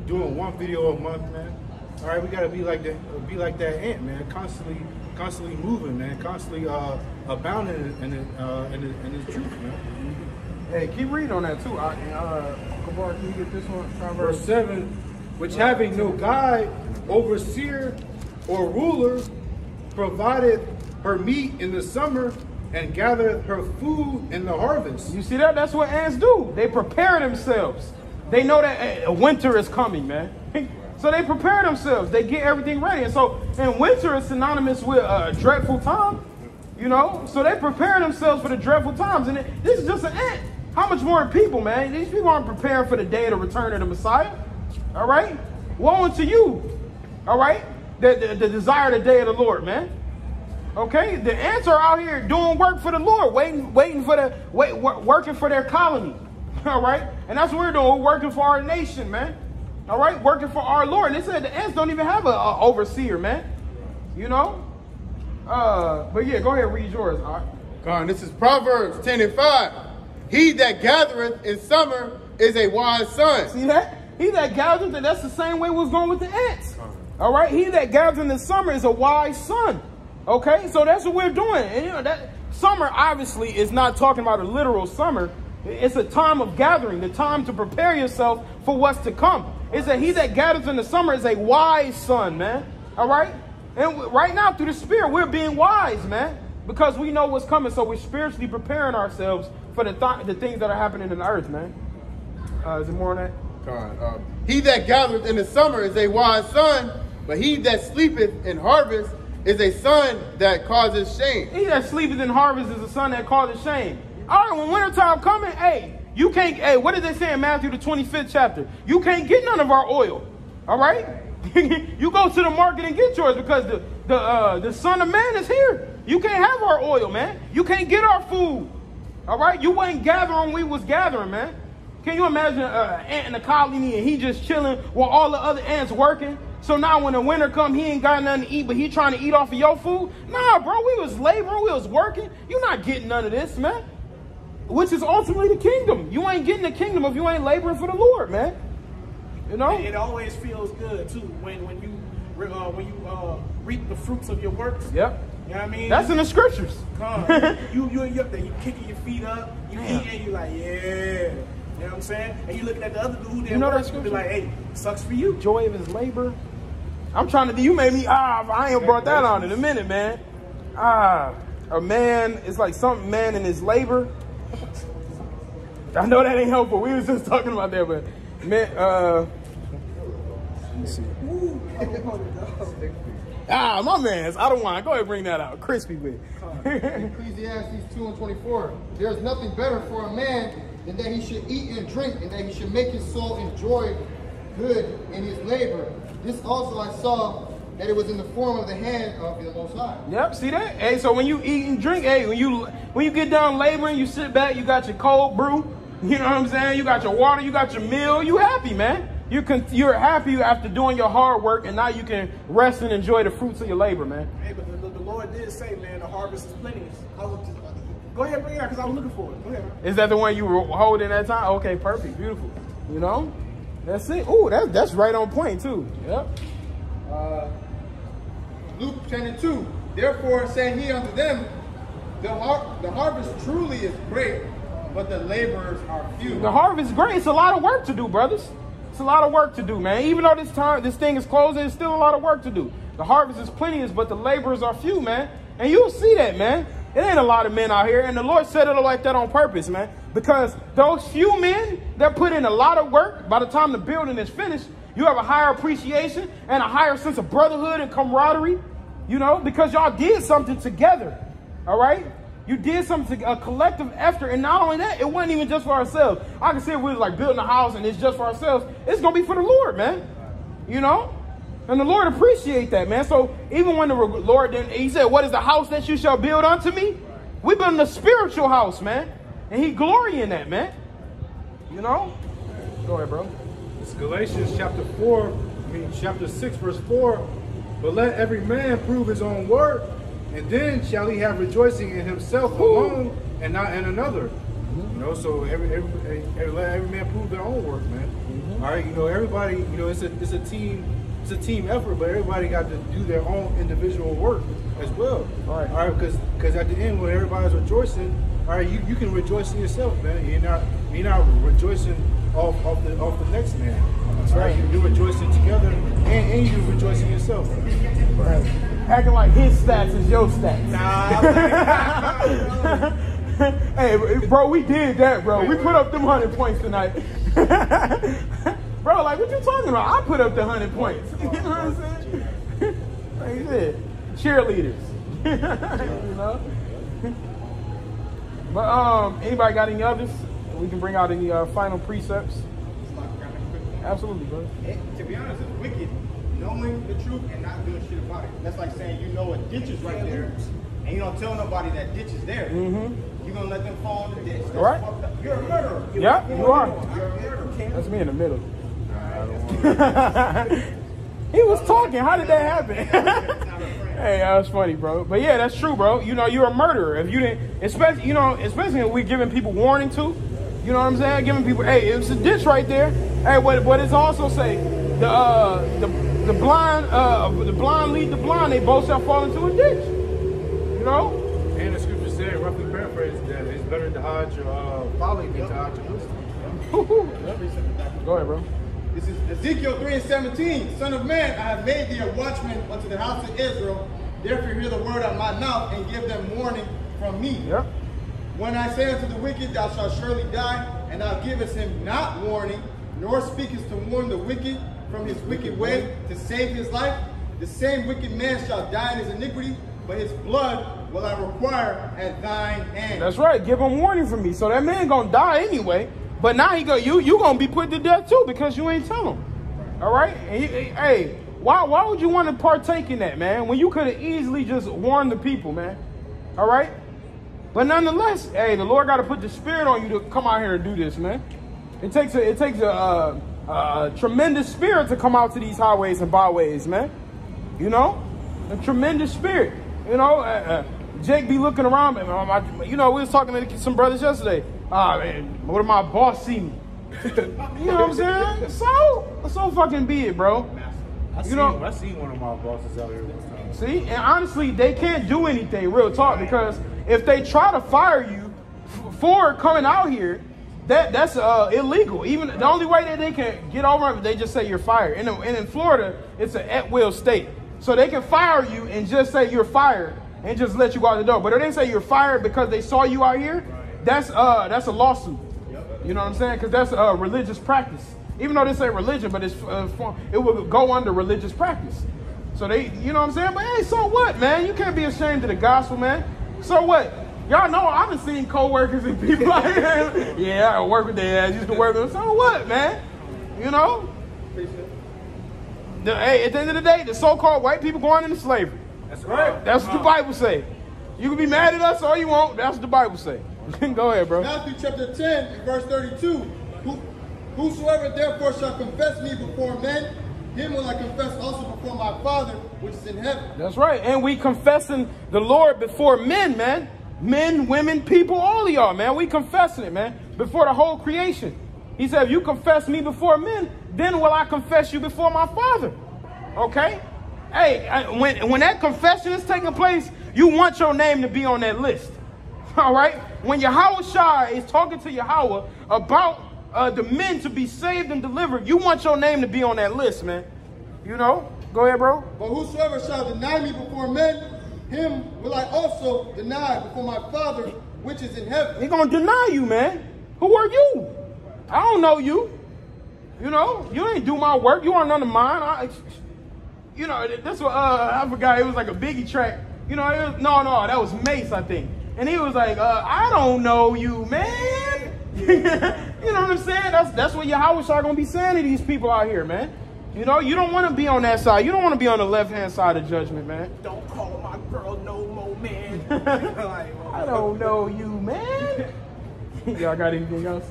doing one video a month, man. All right, we gotta be like that ant, man. Constantly moving, man. Constantly abounding in this truth, man. Hey, keep reading on that too. Kabar, can you get this one? Verse 7, which having no guide, overseer, or ruler, provided her meat in the summer and gathered her food in the harvest. You see that? That's what ants do. They prepare themselves. They know that winter is coming, man. So they prepare themselves. They get everything ready. And so, and winter is synonymous with a dreadful time, you know? So they prepare themselves for the dreadful times. And this is just an ant. How much more people, man? These people aren't preparing for the day of the return of the Messiah. All right? Woe unto you. All right? The desire the day of the Lord, man. Okay? The ants are out here doing work for the Lord, working for their colony. All right? And that's what we're doing. We're working for our nation, man. All right? Working for our Lord. And they said the ants don't even have an overseer, man. You know? But yeah, go ahead and read yours. All right? Come on, this is Proverbs 10:5. He that gathereth in summer is a wise son. See that? He that gathereth, and that's the same way was going with the ants. All right? He that gathers in the summer is a wise son. Okay? So that's what we're doing. And you know, that summer obviously is not talking about a literal summer. It's a time of gathering, the time to prepare yourself for what's to come. It's that he that gathers in the summer is a wise son, man. All right? And right now, through the Spirit, we're being wise, man. Because we know what's coming, so we're spiritually preparing ourselves for the things that are happening in the earth, man. Is there more on that? He that gathereth in the summer is a wise son, but he that sleepeth in harvest is a son that causes shame. He that sleepeth in harvest is a son that causes shame. All right, when wintertime coming, hey, you can't, hey, what did they say in Matthew the 25th chapter? You can't get none of our oil, all right? You go to the market and get yours because the Son of Man is here. You can't have our oil, man. You can't get our food. All right? You wasn't gathering when we was gathering, man. Can you imagine an ant in a colony and he just chilling while all the other ants working? So now when the winter come, he ain't got nothing to eat, but he trying to eat off of your food? Nah, bro, we was laboring, we was working. You're not getting none of this, man. Which is ultimately the kingdom. You ain't getting the kingdom if you ain't laboring for the Lord, man. You know? It always feels good, too, when you reap the fruits of your works. Yep. You know what I mean? That's in the scriptures. You up there, you kicking your feet up, you eating, you like, yeah. You know what I'm saying? And you looking at the other dude You know that and be scripture? like, hey, sucks for you. Joy of his labor. I'm trying to, you made me, I ain't brought that on in a minute, man. A man, it's like some man in his labor. I know that ain't helpful. We was just talking about that, but man, let me see. My man's. I don't want to. Go ahead and bring that out. Crispy with. Ecclesiastes 2:24. There is nothing better for a man than that he should eat and drink, and that he should make his soul enjoy good in his labor. This also I saw that it was in the form of the hand of the Most High. Yep, see that? Hey, so when you eat and drink, hey, when you get done laboring, you sit back, you got your cold brew, you know what I'm saying? You got your water, you got your meal, you happy, man. You're happy after doing your hard work, and now you can rest and enjoy the fruits of your labor, man. Hey, but the Lord did say, man, the harvest is plenteous. Go ahead and bring it out, because I was looking for it. Go ahead. Is that the one you were holding that time? Okay, perfect, beautiful. You know? That's it. Ooh, that's right on point, too. Yep. Luke 10:2. Therefore said he unto them, the harvest truly is great, but the laborers are few. The harvest is great. It's a lot of work to do, brothers. It's a lot of work to do, man. Even though this thing is closing, it's still a lot of work to do. The harvest is plenteous, but the laborers are few, man. And you'll see that, man. It ain't a lot of men out here, and the Lord set it like that on purpose, man. Because those few men that put in a lot of work, by the time the building is finished, you have a higher appreciation and a higher sense of brotherhood and camaraderie, you know, because y'all did something together, all right? You did something, a collective effort, and not only that, it wasn't even just for ourselves. I can say we was like building a house and it's just for ourselves. It's going to be for the Lord, man, you know? And the Lord appreciate that, man. So even when the Lord didn't, he said, what is the house that you shall build unto me? We building a spiritual house, man. And he glory in that, man. You know? Go ahead, bro. It's Galatians chapter 6, verse 4. But let every man prove his own work, and then shall he have rejoicing in himself alone and not in another. You know, so let every man prove their own work, man. All right, you know, everybody, you know, it's a team effort, but everybody got to do their own individual work as well. All right, because at the end, when everybody's rejoicing, all right, you can rejoice in yourself, man. You're not rejoicing off the next man. That's right. You're rejoicing together, and you're rejoicing yourself. Right. Acting like his stats is your stats. Nah. Hey, bro, we did that, bro. We put up them 100 points tonight. Bro, like, what you talking about? I put up the 100 points. You know what I'm saying? Like you said, cheerleaders. You know? But anybody got any others? We can bring out any final precepts. Absolutely, bro. To be honest, it's wicked knowing the truth and not doing shit about it. That's like saying you know a ditch is right there, and you don't tell nobody that ditch is there. You're gonna let them fall in the ditch. That's right. fucked up. You're a murderer. Yeah, you are. You're a murderer. That's me in the middle. He was talking. How did that happen? Hey, that was funny, bro. But yeah, that's true, bro. You know, you're a murderer if you didn't. Especially when we giving people warning to. You know what I'm saying? Giving people, hey, it's a ditch right there. Hey, what it's also say, the blind lead the blind. They both shall fall into a ditch. You know. And the scripture said, roughly paraphrased, that it's better to hide your folly than to hide your wisdom. Go ahead, bro. This is Ezekiel 3:17. Son of man, I have made thee a watchman unto the house of Israel. Therefore hear the word of my mouth and give them warning from me. Yep. When I say unto the wicked, thou shalt surely die, and thou givest him not warning, nor speakest to warn the wicked from his wicked way to save his life, the same wicked man shall die in his iniquity, but his blood will I require at thine hand. That's right. Give him warning from me. So that man gonna die anyway. But now you gonna be put to death too because you ain't tell him. All right. And hey, why would you want to partake in that, man? When you could have easily just warned the people, man. All right. But nonetheless, hey, the Lord got to put the spirit on you to come out here and do this, man. It takes a tremendous spirit to come out to these highways and byways, man. You know, a tremendous spirit. You know, Jake be looking around, you know, we was talking to some brothers yesterday. Ah, man, what if my boss see me? You know what I'm saying? So fucking be it, bro. I seen one of my bosses out here one time. See, and honestly, they can't do anything, real talk, because if they try to fire you for coming out here, That's illegal. Even the only way that they can get over it, they just say you're fired. And in Florida, it's an at-will state. So they can fire you and just say you're fired and just let you go out the door. But if they say you're fired because they saw you out here, that's a lawsuit. You know what I'm saying? Because that's a religious practice. Even though they say religion, but it will go under religious practice. So they, you know what I'm saying? But hey, so what, man? You can't be ashamed of the gospel, man. So what? Y'all know I've been seeing co-workers and people like that. Yeah, I work with their ass. Used to work with them. So what, man? You know? Hey, at the end of the day, the so-called white people going into slavery. That's right. That's what the Bible say. You can be mad at us all you want. That's what the Bible say. Go ahead, bro. Matthew chapter 10, verse 32. Whosoever therefore shall confess me before men, him will I confess also before my Father which is in heaven. That's right. And we confessing the Lord before men, man. Men, women, people, all of y'all, man. We confessing it, man. Before the whole creation. He said, if you confess me before men, then will I confess you before my Father. Okay? Hey, when that confession is taking place, you want your name to be on that list. All right? When Yahweh Shai is talking to Yahweh about the men to be saved and delivered, you want your name to be on that list, man. You know? Go ahead, bro. But whosoever shall deny me before men, him will I also deny before my Father which is in heaven. He's going to deny you, man. Who are you? I don't know you. You know? You ain't do my work. You aren't none of mine. You know, that's what, I forgot. It was like a Biggie track. You know, no, that was Mace, I think. And he was like, I don't know you, man. You know what I'm saying? That's what Yahweh are going to be saying to these people out here, man. You know, you don't want to be on that side. You don't want to be on the left-hand side of judgment, man. Don't call my girl no more, man. I don't know you, man. Y'all got anything else?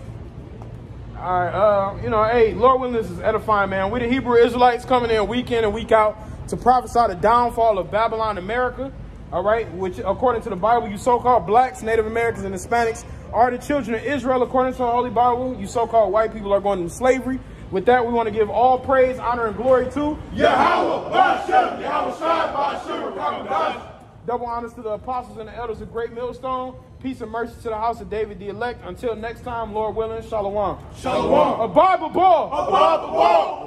All right, you know, hey, Lord willing, this is edifying, man. We the Hebrew Israelites coming in week in and week out to prophesy the downfall of Babylon, America. All right, which according to the Bible, you so-called blacks, Native Americans, and Hispanics are the children of Israel. According to the Holy Bible, you so-called white people are going into slavery. With that, we want to give all praise, honor, and glory to Yahweh, Ba'ashem, Yahweh Shai, Ba'ashem, Rakam. Double honors to the apostles and the elders of Great Millstone. Peace and mercy to the house of David the elect. Until next time, Lord willing, shalom. Shalom. A Bible ball. A Bible ball.